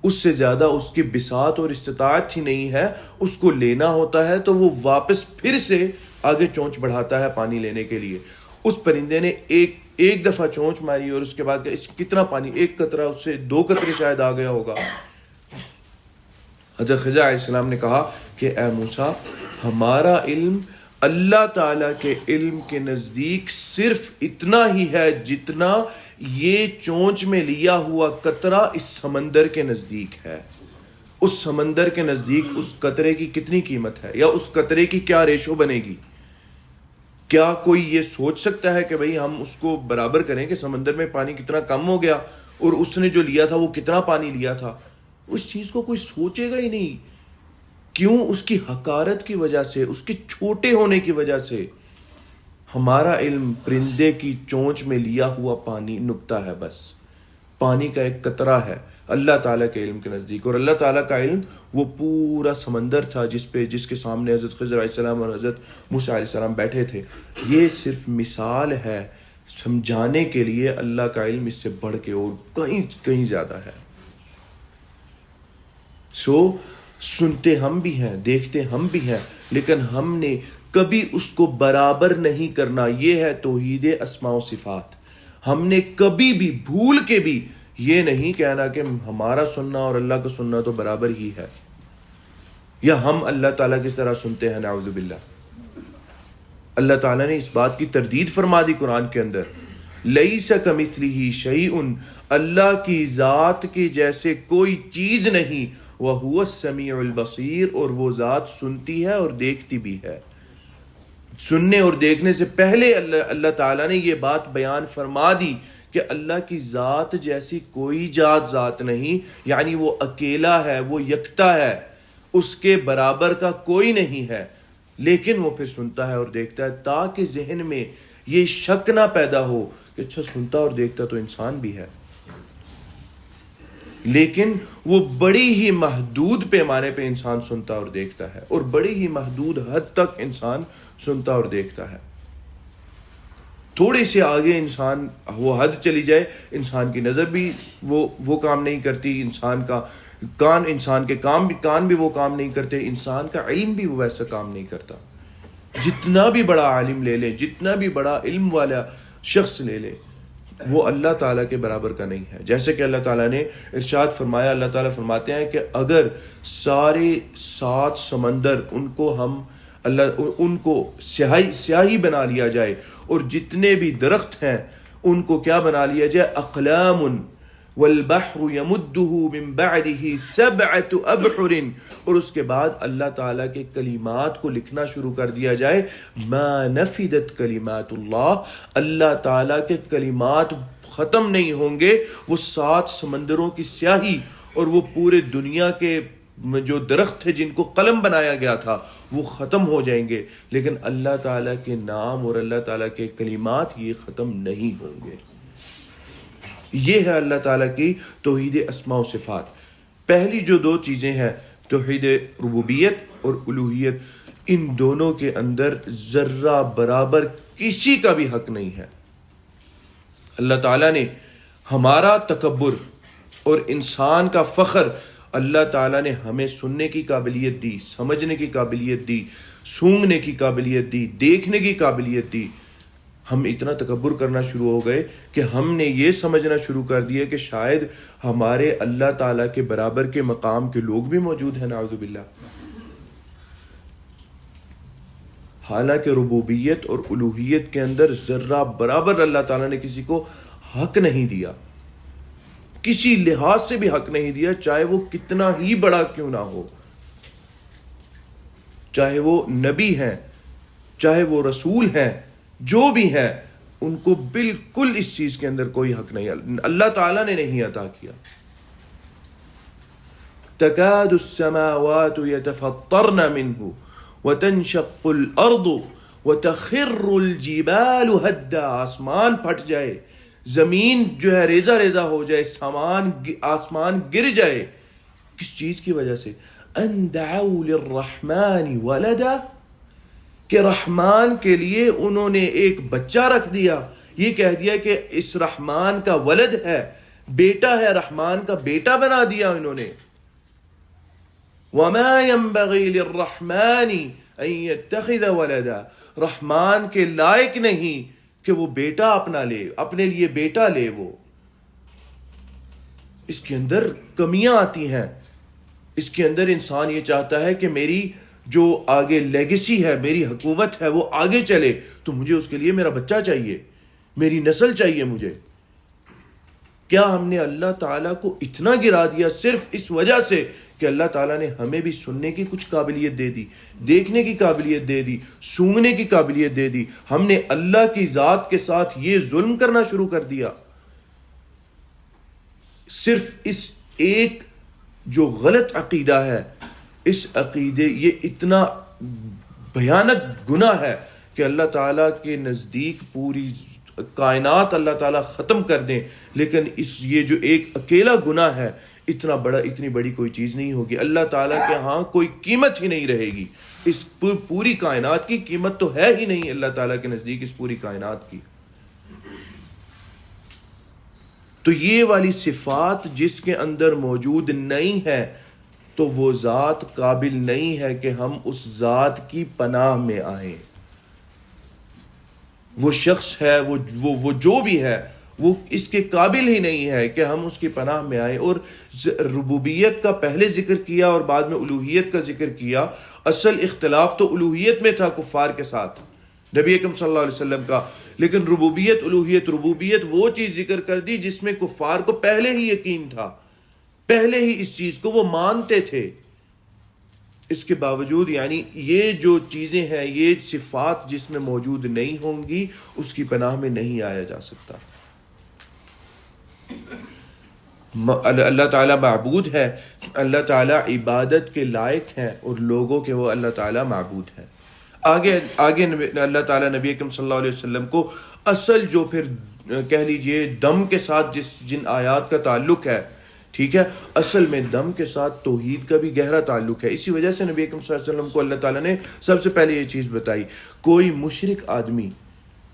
اس سے زیادہ اس کی بساط اور استطاعت ہی نہیں ہے. اس کو لینا ہوتا ہے تو وہ واپس پھر سے آگے چونچ بڑھاتا ہے پانی لینے کے لیے. اس پرندے نے ایک دفعہ چونچ ماری اور اس کے بعد اس کتنا پانی، ایک قطرہ، اس سے 2 قطرے شاید آ گیا ہوگا. حضرت خضر علیہ السلام نے کہا کہ اے موسیٰ، ہمارا علم اللہ تعالیٰ کے علم کے نزدیک صرف اتنا ہی ہے جتنا یہ چونچ میں لیا ہوا قطرہ اس سمندر کے نزدیک ہے. اس سمندر کے نزدیک اس قطرے کی کتنی قیمت ہے، یا اس قطرے کی کیا ریشو بنے گی؟ کیا کوئی یہ سوچ سکتا ہے کہ بھئی ہم اس کو برابر کریں کہ سمندر میں پانی کتنا کم ہو گیا اور اس نے جو لیا تھا وہ کتنا پانی لیا تھا؟ اس چیز کو کوئی سوچے گا ہی نہیں. کیوں؟ اس کی حقارت کی وجہ سے، اس کے چھوٹے ہونے کی وجہ سے. ہمارا علم پرندے کی چونچ میں لیا ہوا پانی نکتہ ہے، بس پانی کا ایک قطرہ ہے اللہ تعالیٰ کے علم کے نزدیک. اور اللہ تعالیٰ کا علم وہ پورا سمندر تھا جس کے سامنے حضرت خضر علیہ السلام اور حضرت موسیٰ علیہ السلام بیٹھے تھے. یہ صرف مثال ہے سمجھانے کے لیے. اللہ کا علم اس سے بڑھ کے اور کہیں زیادہ ہے. سنتے ہم بھی ہیں، دیکھتے ہم بھی ہیں، لیکن ہم نے کبھی اس کو برابر نہیں کرنا. یہ ہے توحید اسماء و صفات. ہم نے کبھی بھی بھول کے بھی یہ نہیں کہنا کہ ہمارا سننا اور اللہ کا سننا تو برابر ہی ہے، یا ہم اللہ تعالیٰ کس طرح سنتے ہیں. نعوذ باللہ. اللہ تعالیٰ نے اس بات کی تردید فرما دی قرآن کے اندر، لیس کمثلہ شیء، اللہ کی ذات کے جیسے کوئی چیز نہیں، وہو السمیع البصیر، اور وہ ذات سنتی ہے اور دیکھتی بھی ہے. سننے اور دیکھنے سے پہلے اللہ تعالیٰ نے یہ بات بیان فرما دی کہ اللہ کی ذات جیسی کوئی ذات نہیں، یعنی وہ اکیلا ہے، وہ یکتا ہے، اس کے برابر کا کوئی نہیں ہے. لیکن وہ پھر سنتا ہے اور دیکھتا ہے، تاکہ ذہن میں یہ شک نہ پیدا ہو کہ اچھا سنتا اور دیکھتا تو انسان بھی ہے. لیکن وہ بڑی ہی محدود پیمانے پہ انسان سنتا اور دیکھتا ہے، اور بڑی ہی محدود حد تک انسان سنتا اور دیکھتا ہے. تھوڑے سے آگے انسان وہ حد چلی جائے، انسان کی نظر بھی وہ کام نہیں کرتی، انسان کے کان بھی وہ کام نہیں کرتے، انسان کا علم بھی وہ ویسا کام نہیں کرتا. جتنا بھی بڑا عالم لے لے، جتنا بھی بڑا علم والا شخص لے لے، وہ اللہ تعالیٰ کے برابر کا نہیں ہے. جیسے کہ اللہ تعالیٰ نے ارشاد فرمایا، اللہ تعالیٰ فرماتے ہیں کہ اگر سارے 7 سمندر ان کو سیاہی بنا لیا جائے، اور جتنے بھی درخت ہیں ان کو کیا بنا لیا جائے، اقلام، والبحر يمده من بعده 7 أبحر، اور اس کے بعد اللہ تعالیٰ کے کلمات کو لکھنا شروع کر دیا جائے، ما نفدت کلمات اللہ، اللہ تعالیٰ کے کلمات ختم نہیں ہوں گے. وہ 7 سمندروں کی سیاہی اور وہ پورے دنیا کے جو درخت تھے جن کو قلم بنایا گیا تھا وہ ختم ہو جائیں گے، لیکن اللہ تعالیٰ کے نام اور اللہ تعالیٰ کے کلمات یہ ختم نہیں ہوں گے. یہ ہے اللہ تعالیٰ کی توحید اسماء و صفات. پہلی جو 2 چیزیں ہیں، توحید ربوبیت اور الوہیت، ان دونوں کے اندر ذرہ برابر کسی کا بھی حق نہیں ہے. اللہ تعالیٰ نے ہمارا تکبر اور انسان کا فخر اللہ تعالیٰ نے ہمیں سننے کی قابلیت دی، سمجھنے کی قابلیت دی، سونگھنے کی قابلیت دی، دیکھنے کی قابلیت دی. ہم اتنا تکبر کرنا شروع ہو گئے کہ ہم نے یہ سمجھنا شروع کر دیا کہ شاید ہمارے اللہ تعالیٰ کے برابر کے مقام کے لوگ بھی موجود ہیں، نعوذ باللہ. حالانکہ ربوبیت اور الوہیت کے اندر ذرہ برابر اللہ تعالیٰ نے کسی کو حق نہیں دیا، کسی لحاظ سے بھی حق نہیں دیا، چاہے وہ کتنا ہی بڑا کیوں نہ ہو، چاہے وہ نبی ہیں، چاہے وہ رسول ہیں، جو بھی ہیں، ان کو بالکل اس چیز کے اندر کوئی حق نہیں، اللہ تعالیٰ نے نہیں عطا کیا. تکاد السماوات يتفطرن منه وتنشق الارض وتخر الجبال هدا، آسمان پھٹ جائے، زمین جو ہے ریزہ ریزہ ہو جائے، آسمان گر جائے. کس چیز کی وجہ سے؟ ان دعوا للرحمن ولدا، کہ رحمان کے لیے انہوں نے ایک بچہ رکھ دیا، یہ کہہ دیا کہ اس رحمان کا ولد ہے، بیٹا ہے، رحمان کا بیٹا بنا دیا انہوں نے. وما ينبغي للرحمن ان يتخذ ولدا، رحمان کے لائق نہیں کہ وہ بیٹا اپنا لے، اپنے لیے بیٹا لے. وہ اس کے اندر کمیاں آتی ہیں، اس کے اندر انسان یہ چاہتا ہے کہ میری جو آگے لیگیسی ہے، میری حکومت ہے، وہ آگے چلے، تو مجھے اس کے لیے میرا بچہ چاہیے، میری نسل چاہیے مجھے. کیا ہم نے اللہ تعالیٰ کو اتنا گرا دیا صرف اس وجہ سے کہ اللہ تعالیٰ نے ہمیں بھی سننے کی کچھ قابلیت دے دی، دیکھنے کی قابلیت دے دی، سونگھنے کی قابلیت دے دی. ہم نے اللہ کی ذات کے ساتھ یہ ظلم کرنا شروع کر دیا صرف اس ایک جو غلط عقیدہ ہے. اس عقیدے، یہ اتنا بھیانک گناہ ہے کہ اللہ تعالیٰ کے نزدیک پوری کائنات اللہ تعالیٰ ختم کر دیں، لیکن یہ جو ایک اکیلا گناہ ہے، اتنی بڑی کوئی چیز نہیں ہوگی. اللہ تعالیٰ کے ہاں کوئی قیمت ہی نہیں رہے گی. اس پوری کائنات کی قیمت تو ہے ہی نہیں اللہ تعالیٰ کے نزدیک، اس پوری کائنات کی. تو یہ والی صفات جس کے اندر موجود نہیں ہے، تو وہ ذات قابل نہیں ہے کہ ہم اس ذات کی پناہ میں آئیں. وہ شخص ہے، وہ جو بھی ہے، وہ اس کے قابل ہی نہیں ہے کہ ہم اس کی پناہ میں آئیں. اور ربوبیت کا پہلے ذکر کیا اور بعد میں الوہیت کا ذکر کیا. اصل اختلاف تو الوہیت میں تھا کفار کے ساتھ نبی اکرم صلی اللہ علیہ وسلم کا، لیکن ربوبیت وہ چیز ذکر کر دی جس میں کفار کو پہلے ہی یقین تھا، پہلے ہی اس چیز کو وہ مانتے تھے. اس کے باوجود یعنی یہ جو چیزیں ہیں، یہ صفات جس میں موجود نہیں ہوں گی، اس کی پناہ میں نہیں آیا جا سکتا. اللہ تعالیٰ معبود ہے، اللہ تعالیٰ عبادت کے لائق ہیں، اور لوگوں کے وہ اللہ تعالیٰ معبود ہے. آگے اللہ تعالیٰ نبی اکرم صلی اللہ علیہ وسلم کو اصل جو پھر کہہ لیجئے دم کے ساتھ جن آیات کا تعلق ہے، ٹھیک ہے، اصل میں دم کے ساتھ توحید کا بھی گہرا تعلق ہے. اسی وجہ سے نبی اکرم صلی اللہ علیہ وسلم کو اللہ تعالیٰ نے سب سے پہلے یہ چیز بتائی، کوئی مشرک آدمی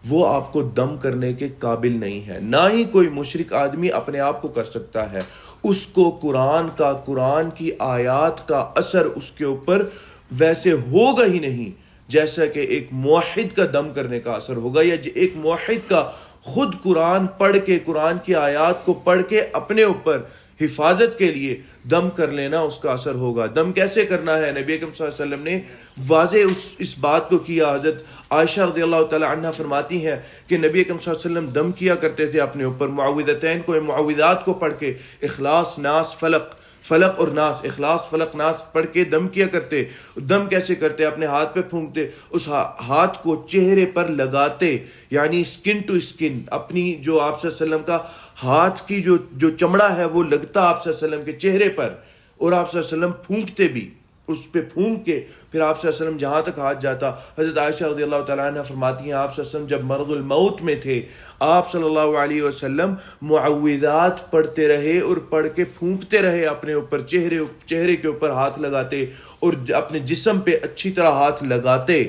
وہ آپ کو دم کرنے کے قابل نہیں ہے، نہ ہی کوئی مشرک آدمی اپنے آپ کو کر سکتا ہے. اس کو قرآن کی آیات کا اثر اس کے اوپر ویسے ہوگا ہی نہیں جیسا کہ ایک موحد کا دم کرنے کا اثر ہوگا، یا ایک موحد کا خود قرآن پڑھ کے، قرآن کی آیات کو پڑھ کے اپنے اوپر حفاظت کے لیے دم کر لینا، اس کا اثر ہوگا. دم کیسے کرنا ہے، نبی اکرم صلی اللہ علیہ وسلم نے واضح اس بات کو کیا. حضرت عائشہ رضی اللہ تعالی عنہ فرماتی ہیں کہ نبی اکرم صلی اللہ علیہ وسلم دم کیا کرتے تھے اپنے اوپر معوذتین کو، معوذات کو پڑھ کے، اخلاص، ناس، فلق اور ناس، اخلاص، فلق، ناس پڑھ کے دم کیا کرتے. دم کیسے کرتے؟ اپنے ہاتھ پہ پھونکتے، اس ہاتھ کو چہرے پر لگاتے، یعنی سکن ٹو سکن، اپنی جو آپ صلی اللہ علیہ وسلم کا ہاتھ کی جو چمڑا ہے وہ لگتا آپ صلی اللہ علیہ وسلم کے چہرے پر، اور آپ صلی اللہ علیہ وسلم پھونکتے بھی، اس پہ پھونک کے پھر آپ صلی اللہ علیہ وسلم جہاں تک ہاتھ جاتا. حضرت عائشہ رضی اللہ تعالیٰ عنہ فرماتی ہیں آپ صلی اللہ علیہ وسلم جب مرض الموت میں تھے، آپ صلی اللہ علیہ وسلم معوذات پڑھتے رہے اور پڑھ کے پھونکتے رہے اپنے اوپر، چہرے کے اوپر ہاتھ لگاتے اور اپنے جسم پہ اچھی طرح ہاتھ لگاتے.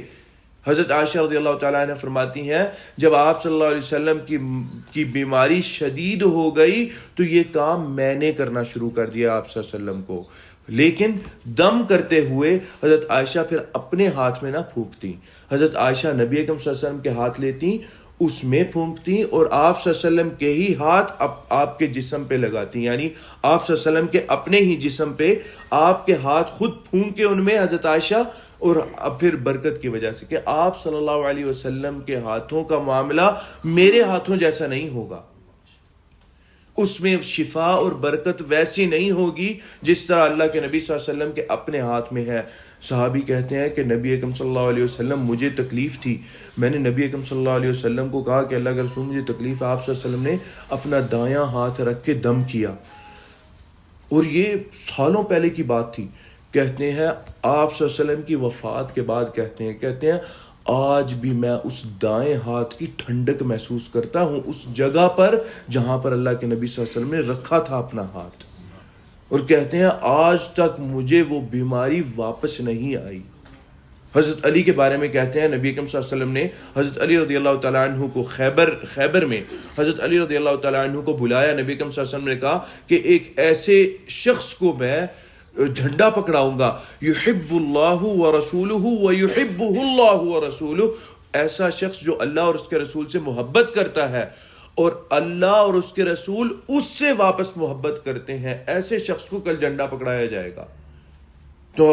حضرت عائشہ رضی اللہ تعالیٰ عنہ فرماتی ہیں جب آپ صلی اللہ علیہ وسلم کی بیماری شدید ہو گئی تو یہ کام میں نے کرنا شروع کر دیا آپ صلی اللہ علیہ وسلم کو، لیکن دم کرتے ہوئے حضرت عائشہ پھر اپنے ہاتھ میں نہ پھونکتی، حضرت عائشہ نبی اکرم صلی اللہ علیہ وسلم کے ہاتھ لیتی، اس میں پھونکتی اور آپ صلی اللہ علیہ وسلم کے ہی ہاتھ آپ کے جسم پہ لگاتی، یعنی آپ صلی اللہ علیہ وسلم کے اپنے ہی جسم پہ آپ کے ہاتھ خود پھونک کے ان میں حضرت عائشہ، اور اب پھر برکت کی وجہ سے کہ آپ صلی اللہ علیہ وسلم کے ہاتھوں کا معاملہ میرے ہاتھوں جیسا نہیں ہوگا، اس میں شفا اور برکت ویسی نہیں ہوگی جس طرح اللہ کے نبی صلی اللہ علیہ وسلم کے اپنے ہاتھ میں ہے۔ صحابی کہتے ہیں کہ نبی اکرم صلی اللہ علیہ وسلم مجھے تکلیف تھی، میں نے نبی اکرم صلی اللہ علیہ وسلم کو کہا کہ اللہ کے رسول مجھے تکلیف ہے، آپ صلی اللہ علیہ وسلم نے اپنا دایاں ہاتھ رکھ کے دم کیا، اور یہ سالوں پہلے کی بات تھی۔ کہتے ہیں آپ صلی اللہ علیہ وسلم کی وفات کے بعد کہتے ہیں آج بھی میں اس دائیں ہاتھ کی ٹھنڈک محسوس کرتا ہوں اس جگہ پر جہاں پر اللہ کے نبی صلی اللہ علیہ وسلم نے رکھا تھا اپنا ہاتھ، اور کہتے ہیں آج تک مجھے وہ بیماری واپس نہیں آئی۔ حضرت علی کے بارے میں کہتے ہیں نبی اکرم صلی اللہ علیہ وسلم نے حضرت علی رضی اللہ تعالیٰ عنہ کو خیبر میں حضرت علی رضی اللہ تعالیٰ عنہ کو بلایا، نبی اکرم صلی اللہ علیہ وسلم نے کہا کہ ایک ایسے شخص کو میں جھنڈا پکڑاؤں گا، یحب اللہ ورسولہ ویحبہ اللہ ورسولہ، ایسا شخص جو اللہ اور اس کے رسول سے محبت کرتا ہے اور اللہ اور اس کے رسول اس سے واپس محبت کرتے ہیں، ایسے شخص کو کل جھنڈا پکڑایا جائے گا۔ تو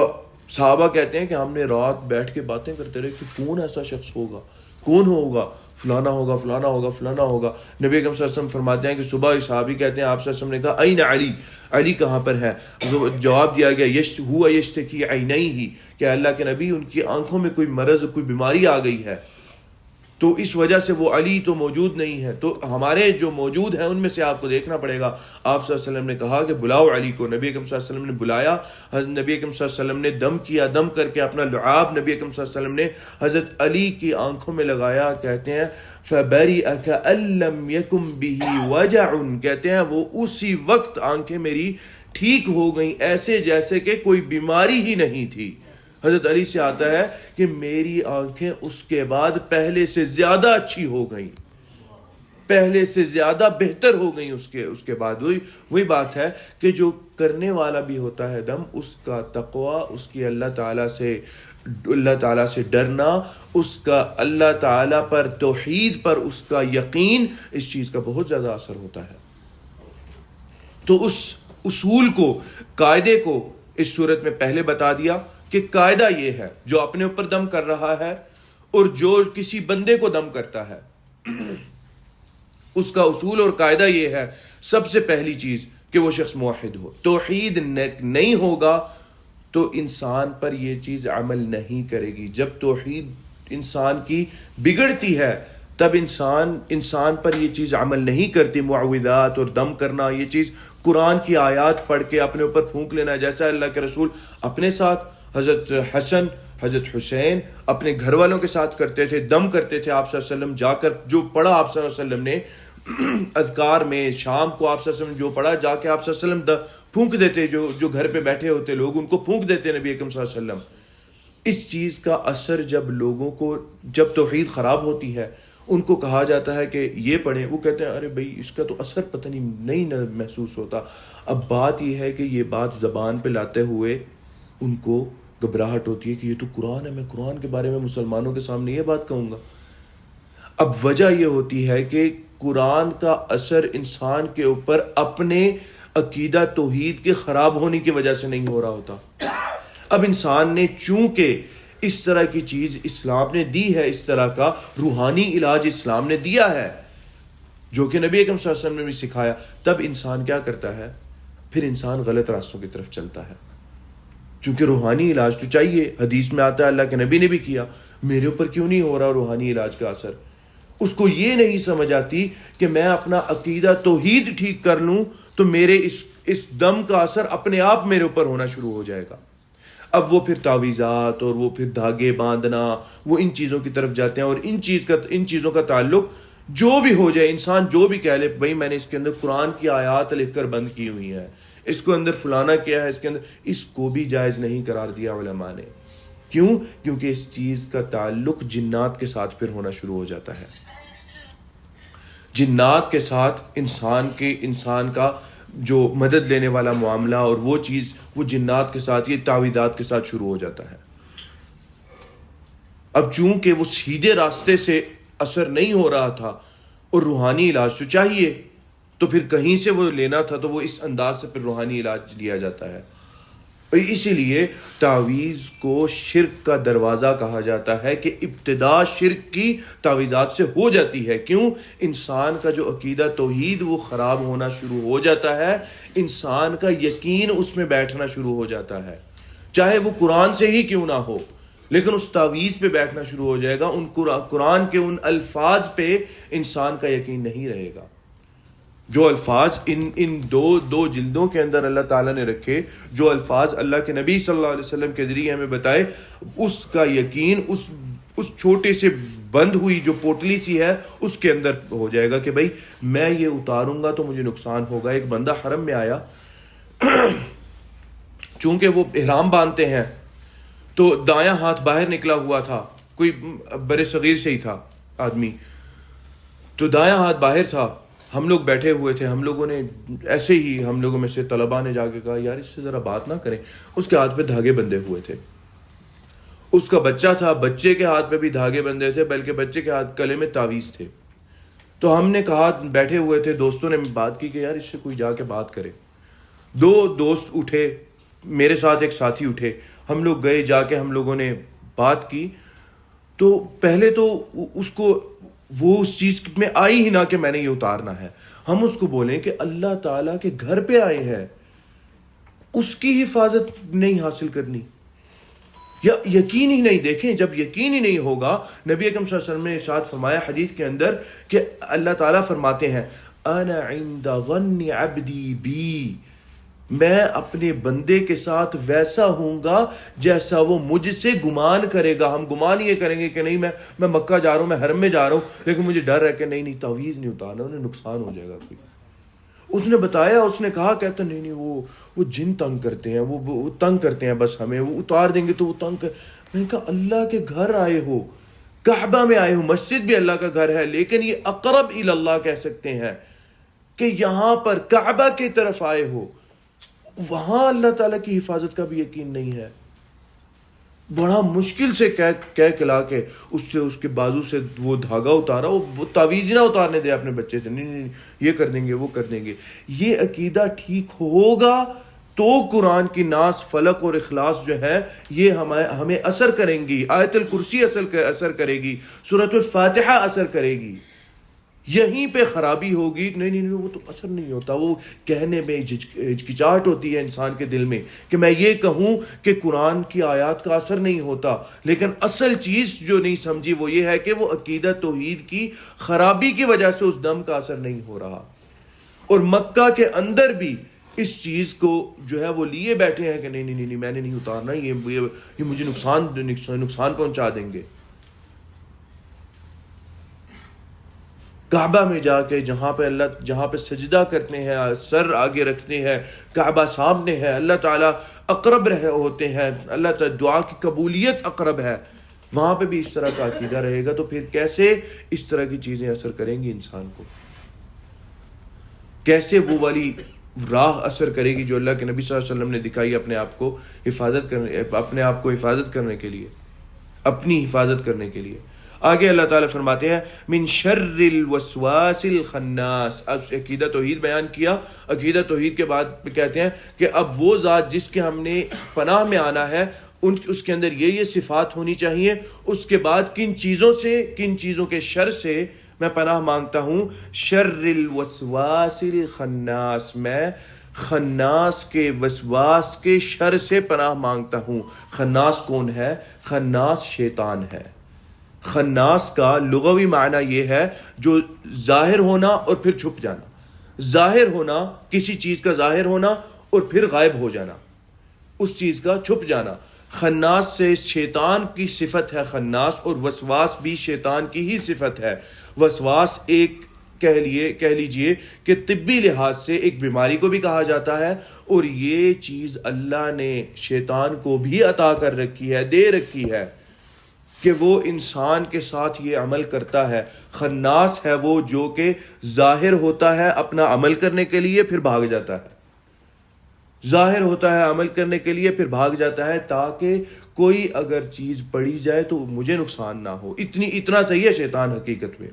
صحابہ کہتے ہیں کہ ہم نے رات بیٹھ کے باتیں کرتے رہے کہ کون ایسا شخص ہوگا، کون ہوگا، فلانا ہوگا، فلانا ہوگا، فلانا ہوگا۔ نبی اکرم صلی اللہ علیہ وسلم فرماتے ہیں کہ صبح صحابی کہتے ہیں آپ صلی اللہ علیہ وسلم نے کہا این علی، علی کہاں پر ہے؟ جواب دیا گیا ہوا یشتکی عینیہ، کہ اللہ کے نبی ان کی آنکھوں میں کوئی مرض، کوئی بیماری آ گئی ہے، تو اس وجہ سے وہ علی تو موجود نہیں ہے، تو ہمارے جو موجود ہیں ان میں سے آپ کو دیکھنا پڑے گا۔ آپ صلی اللہ علیہ وسلم نے کہا کہ بلاؤ علی کو، نبی اکرم صلی اللہ علیہ وسلم نے بلایا، نبی اکرم صلی اللہ علیہ وسلم نے دم کیا، دم کر کے اپنا لعاب نبی اکرم صلی اللہ علیہ وسلم نے حضرت علی کی آنکھوں میں لگایا۔ کہتے ہیں فَبَرِئَ كَأَن لَّمْ يَكُن بِهِ وَجَعٌ، کہتے ہیں وہ اسی وقت آنکھیں میری ٹھیک ہو گئیں ایسے جیسے کہ کوئی بیماری ہی نہیں تھی۔ حضرت علی سے آتا ہے کہ میری آنکھیں اس کے بعد پہلے سے زیادہ اچھی ہو گئیں، پہلے سے زیادہ بہتر ہو گئیں اس کے بعد۔ وہی بات ہے کہ جو کرنے والا بھی ہوتا ہے دم، اس کا تقوی، اس کی اللہ تعالیٰ سے ڈرنا، اس کا اللہ تعالیٰ پر توحید پر اس کا یقین، اس چیز کا بہت زیادہ اثر ہوتا ہے۔ تو اس اصول کو، قاعدے کو اس صورت میں پہلے بتا دیا کہ قاعدہ یہ ہے جو اپنے اوپر دم کر رہا ہے اور جو کسی بندے کو دم کرتا ہے، اس کا اصول اور قاعدہ یہ ہے، سب سے پہلی چیز کہ وہ شخص موحد ہو۔ توحید نہیں ہوگا تو انسان پر یہ چیز عمل نہیں کرے گی۔ جب توحید انسان کی بگڑتی ہے تب انسان پر یہ چیز عمل نہیں کرتی۔ معوذات اور دم کرنا، یہ چیز قرآن کی آیات پڑھ کے اپنے اوپر پھونک لینا، جیسا اللہ کے رسول اپنے ساتھ، حضرت حسن، حضرت حسین اپنے گھر والوں کے ساتھ کرتے تھے، دم کرتے تھے۔ آپ صلی اللہ علیہ وسلم جا کر جو پڑھا آپ صلی اللہ علیہ وسلم نے اذکار میں، شام کو آپ صلی اللہ علیہ وسلم جو پڑھا، جا کے آپ صلی اللہ علیہ وسلم پھونک دیتے، جو گھر پہ بیٹھے ہوتے لوگ ان کو پھونک دیتے نبی اکرم صلی اللہ علیہ وسلم۔ اس چیز کا اثر جب لوگوں کو، جب توحید خراب ہوتی ہے، ان کو کہا جاتا ہے کہ یہ پڑھیں، وہ کہتے ہیں ارے بھائی اس کا تو اثر پتہ نہیں محسوس ہوتا۔ اب بات یہ ہے کہ یہ بات زبان پہ لاتے ہوئے ان کو گھبراہٹ ہوتی ہے کہ یہ تو قرآن ہے، میں قرآن کے بارے میں مسلمانوں کے سامنے یہ بات کہوں گا۔ اب وجہ یہ ہوتی ہے کہ قرآن کا اثر انسان کے اوپر اپنے عقیدہ توحید کے خراب ہونے کی وجہ سے نہیں ہو رہا ہوتا۔ اب انسان نے چونکہ اس طرح کی چیز اسلام نے دی ہے، اس طرح کا روحانی علاج اسلام نے دیا ہے جو کہ نبی اکرم صلی اللہ علیہ وسلم نے بھی سکھایا، تب انسان کیا کرتا ہے؟ پھر انسان غلط راستوں کی طرف چلتا ہے، چونکہ روحانی علاج تو چاہیے۔ حدیث میں آتا ہے اللہ کے نبی نے بھی کیا، میرے اوپر کیوں نہیں ہو رہا روحانی علاج کا اثر؟ اس کو یہ نہیں سمجھ آتی کہ میں اپنا عقیدہ توحید ٹھیک کر لوں تو میرے اس دم کا اثر اپنے آپ میرے اوپر ہونا شروع ہو جائے گا۔ اب وہ پھر تعویذات اور وہ پھر دھاگے باندھنا، وہ ان چیزوں کی طرف جاتے ہیں، اور ان چیزوں کا تعلق جو بھی ہو جائے، انسان جو بھی کہہ لے بھائی میں نے اس کے اندر قرآن کی آیات لکھ کر بند کی ہوئی ہیں، اس کو اندر فلانا کیا ہے، اس کے اندر، اس کو بھی جائز نہیں قرار دیا علماء نے، کیوں؟ کیونکہ اس چیز کا تعلق جنات کے ساتھ پھر ہونا شروع ہو جاتا ہے. جنات کے ساتھ انسان کا جو مدد لینے والا معاملہ اور وہ چیز وہ جنات کے ساتھ یہ تعویذات کے ساتھ شروع ہو جاتا ہے. اب چونکہ وہ سیدھے راستے سے اثر نہیں ہو رہا تھا اور روحانی علاج تو چاہیے، تو پھر کہیں سے وہ لینا تھا تو وہ اس انداز سے پھر روحانی علاج لیا جاتا ہے. اسی لیے تعویذ کو شرک کا دروازہ کہا جاتا ہے کہ ابتدا شرک کی تعویذات سے ہو جاتی ہے. کیوں؟ انسان کا جو عقیدہ توحید وہ خراب ہونا شروع ہو جاتا ہے، انسان کا یقین اس میں بیٹھنا شروع ہو جاتا ہے، چاہے وہ قرآن سے ہی کیوں نہ ہو، لیکن اس تعویذ پہ بیٹھنا شروع ہو جائے گا. ان قرآن کے ان الفاظ پہ انسان کا یقین نہیں رہے گا. جو الفاظ ان دو جلدوں کے اندر اللہ تعالیٰ نے رکھے، جو الفاظ اللہ کے نبی صلی اللہ علیہ وسلم کے ذریعے ہمیں بتائے، اس کا یقین اس چھوٹے سے بند ہوئی جو پوٹلی سی ہے اس کے اندر ہو جائے گا کہ بھائی میں یہ اتاروں گا تو مجھے نقصان ہوگا. ایک بندہ حرم میں آیا، چونکہ وہ احرام باندھتے ہیں تو دایاں ہاتھ باہر نکلا ہوا تھا، کوئی بڑے صغیر سے ہی تھا آدمی، تو دایاں ہاتھ باہر تھا. ہم لوگ بیٹھے ہوئے تھے، ہم لوگوں نے ایسے ہی، ہم لوگوں میں سے طلباء نے جا کے کہا یار اس سے ذرا بات نہ کریں. اس کے ہاتھ پہ دھاگے بندھے ہوئے تھے، اس کا بچہ تھا، بچے کے ہاتھ پہ بھی دھاگے بندھے تھے، بلکہ بچے کے ہاتھ گلے میں تعویذ تھے. تو ہم نے کہا، بیٹھے ہوئے تھے دوستوں نے بات کی کہ یار اس سے کوئی جا کے بات کرے. 2 دوست اٹھے، میرے ساتھ ایک ساتھی اٹھے، ہم لوگ گئے، جا کے ہم لوگوں نے بات کی. تو پہلے تو اس کو وہ اس چیز میں آئی ہی نہ کہ میں نے یہ اتارنا ہے. ہم اس کو بولیں کہ اللہ تعالیٰ کے گھر پہ آئے ہیں، اس کی حفاظت نہیں حاصل کرنی، یا یقین ہی نہیں. دیکھیں جب یقین ہی نہیں ہوگا، نبی اکرم صلی اللہ علیہ وسلم نے ارشاد فرمایا حدیث کے اندر کہ اللہ تعالیٰ فرماتے ہیں انا عند ظن عبدی بی، میں اپنے بندے کے ساتھ ویسا ہوں گا جیسا وہ مجھ سے گمان کرے گا. ہم گمان یہ کریں گے کہ نہیں میں مکہ جا رہا ہوں، میں حرم میں جا رہا ہوں، لیکن مجھے ڈر ہے کہ نہیں تعویذ نہیں اتارنا، انہیں نقصان ہو جائے گا کوئی. اس نے بتایا، اس نے کہا، کہتا نہیں وہ جن تنگ کرتے ہیں، وہ تنگ کرتے ہیں، بس ہمیں وہ اتار دیں گے تو وہ تنگ میں نے کہا اللہ کے گھر آئے ہو، کعبہ میں آئے ہو، مسجد بھی اللہ کا گھر ہے، لیکن یہ اقرب الی اللہ کہہ سکتے ہیں کہ یہاں پر کعبہ کی طرف آئے ہو، وہاں اللہ تعالیٰ کی حفاظت کا بھی یقین نہیں ہے. بڑا مشکل سے کہہ کلا کے اس کے بازو سے وہ دھاگا اتارا. وہ تعویذ نہ اتارنے دے اپنے بچے سے، نہیں یہ کر دیں گے وہ کر دیں گے. یہ عقیدہ ٹھیک ہوگا تو قرآن کی ناس، فلق اور اخلاص جو ہے یہ ہمیں اثر کریں گی. آیت الکرسی اثر کرے گی، سورۃ الفاتحہ اثر کرے گی. یہیں پہ خرابی ہوگی، نہیں وہ تو اثر نہیں ہوتا. وہ کہنے میں ہچکچاہٹ ہوتی ہے انسان کے دل میں کہ میں یہ کہوں کہ قرآن کی آیات کا اثر نہیں ہوتا، لیکن اصل چیز جو نہیں سمجھی وہ یہ ہے کہ وہ عقیدہ توحید کی خرابی کی وجہ سے اس دم کا اثر نہیں ہو رہا. اور مکہ کے اندر بھی اس چیز کو جو ہے وہ لیے بیٹھے ہیں کہ نہیں میں نے نہیں اتارنا، یہ مجھے نقصان پہنچا دیں گے. کعبہ میں جا کے جہاں پہ سجدہ کرتے ہیں، سر آگے رکھتے ہیں، کعبہ سامنے ہے، اللہ تعالیٰ اقرب ہوتے ہیں، اللہ تعالیٰ دعا کی قبولیت اقرب ہے، وہاں پہ بھی اس طرح کا عقیدہ رہے گا تو پھر کیسے اس طرح کی چیزیں اثر کریں گی انسان کو؟ کیسے وہ والی راہ اثر کرے گی جو اللہ کے نبی صلی اللہ علیہ وسلم نے دکھائی اپنے آپ کو حفاظت کرنے کے لیے، اپنی حفاظت کرنے کے لیے. آگے اللہ تعالیٰ فرماتے ہیں من شر الوسواس الخناس. اب عقیدہ توحید بیان کیا، عقیدہ توحید کے بعد کہتے ہیں کہ اب وہ ذات جس کے ہم نے پناہ میں آنا ہے اس کے اندر یہ صفات ہونی چاہیے. اس کے بعد کن چیزوں کے شر سے میں پناہ مانگتا ہوں؟ شر الوسواس الخناس، میں خناس کے وسواس کے شر سے پناہ مانگتا ہوں. خناس کون ہے؟ خناس شیطان ہے. خناس کا لغوی معنی یہ ہے جو ظاہر ہونا اور پھر چھپ جانا. ظاہر ہونا، کسی چیز کا ظاہر ہونا اور پھر غائب ہو جانا، اس چیز کا چھپ جانا. خناس سے شیطان کی صفت ہے خناس، اور وسواس بھی شیطان کی ہی صفت ہے. وسواس ایک کہہ لیجئے کہ طبی لحاظ سے ایک بیماری کو بھی کہا جاتا ہے، اور یہ چیز اللہ نے شیطان کو بھی عطا کر رکھی ہے، دے رکھی ہے کہ وہ انسان کے ساتھ یہ عمل کرتا ہے۔ خناس ہے وہ جو کہ ظاہر ہوتا ہے اپنا عمل کرنے کے لیے پھر بھاگ جاتا ہے، ظاہر ہوتا ہے عمل کرنے کے لیے پھر بھاگ جاتا ہے تاکہ کوئی اگر چیز پڑی جائے تو مجھے نقصان نہ ہو۔ اتنا صحیح ہے شیطان حقیقت میں۔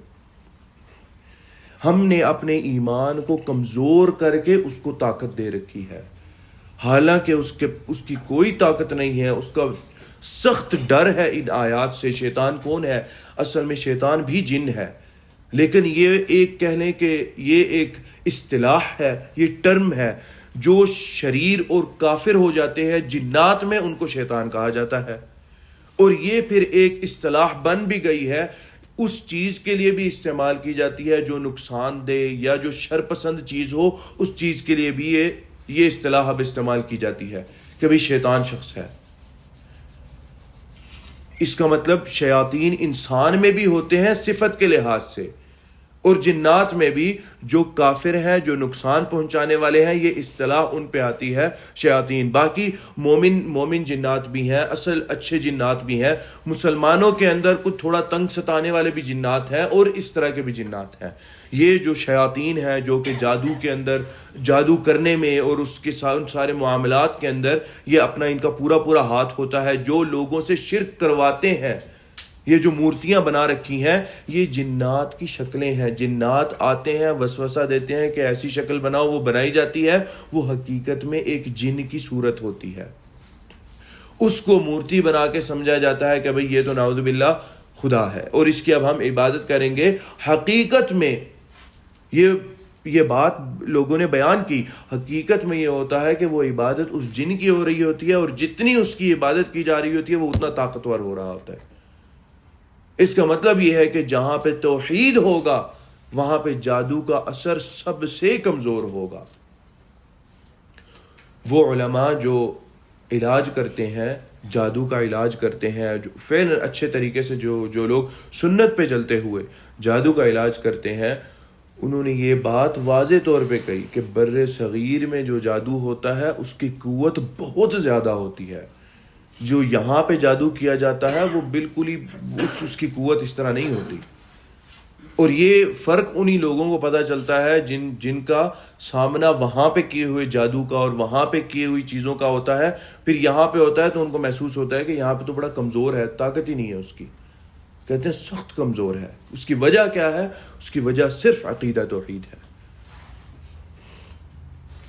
ہم نے اپنے ایمان کو کمزور کر کے اس کو طاقت دے رکھی ہے، حالانکہ اس کی کوئی طاقت نہیں ہے، اس کا سخت ڈر ہے ان آیات سے۔ شیطان کون ہے؟ اصل میں شیطان بھی جن ہے، لیکن یہ ایک کہہ لیں کہ یہ ایک اصطلاح ہے، یہ ٹرم ہے۔ جو شریر اور کافر ہو جاتے ہیں جنات میں، ان کو شیطان کہا جاتا ہے، اور یہ پھر ایک اصطلاح بن بھی گئی ہے، اس چیز کے لیے بھی استعمال کی جاتی ہے جو نقصان دہ یا جو شرپسند چیز ہو، اس چیز کے لیے بھی یہ اصطلاح اب استعمال کی جاتی ہے کہ بھئی شیطان شخص ہے۔ اس کا مطلب شیاطین انسان میں بھی ہوتے ہیں صفت کے لحاظ سے، اور جنات میں بھی جو کافر ہیں، جو نقصان پہنچانے والے ہیں، یہ اصطلاح ان پہ آتی ہے شیاطین۔ باقی مومن جنات بھی ہیں، اصل اچھے جنات بھی ہیں، مسلمانوں کے اندر کچھ تھوڑا تنگ ستانے والے بھی جنات ہیں، اور اس طرح کے بھی جنات ہیں۔ یہ جو شیاطین ہیں جو کہ جادو کے اندر، جادو کرنے میں اور اس کے سارے معاملات کے اندر یہ اپنا ان کا پورا ہاتھ ہوتا ہے، جو لوگوں سے شرک کرواتے ہیں، یہ جو مورتیاں بنا رکھی ہیں، یہ جنات کی شکلیں ہیں۔ جنات آتے ہیں، وسوسہ دیتے ہیں کہ ایسی شکل بناؤ، وہ بنائی جاتی ہے، وہ حقیقت میں ایک جن کی صورت ہوتی ہے۔ اس کو مورتی بنا کے سمجھا جاتا ہے کہ بھئی یہ تو نعوذ باللہ خدا ہے، اور اس کی اب ہم عبادت کریں گے۔ حقیقت میں یہ بات لوگوں نے بیان کی، حقیقت میں یہ ہوتا ہے کہ وہ عبادت اس جن کی ہو رہی ہوتی ہے، اور جتنی اس کی عبادت کی جا رہی ہوتی ہے وہ اتنا طاقتور ہو رہا ہوتا ہے۔ اس کا مطلب یہ ہے کہ جہاں پہ توحید ہوگا وہاں پہ جادو کا اثر سب سے کمزور ہوگا۔ وہ علماء جو علاج کرتے ہیں، جادو کا علاج کرتے ہیں، جو فعلا اچھے طریقے سے جو لوگ سنت پہ چلتے ہوئے جادو کا علاج کرتے ہیں، انہوں نے یہ بات واضح طور پہ کہی کہ بر صغیر میں جو جادو ہوتا ہے اس کی قوت بہت زیادہ ہوتی ہے۔ جو یہاں پہ جادو کیا جاتا ہے وہ بالکل ہی اس کی قوت اس طرح نہیں ہوتی، اور یہ فرق انہی لوگوں کو پتہ چلتا ہے جن کا سامنا وہاں پہ کیے ہوئے جادو کا اور وہاں پہ کیے ہوئی چیزوں کا ہوتا ہے، پھر یہاں پہ ہوتا ہے تو ان کو محسوس ہوتا ہے کہ یہاں پہ تو بڑا کمزور ہے، طاقت ہی نہیں ہے اس کی، کہتے ہیں سخت کمزور ہے۔ اس کی وجہ کیا ہے؟ اس کی وجہ صرف عقیدہ توحید ہے۔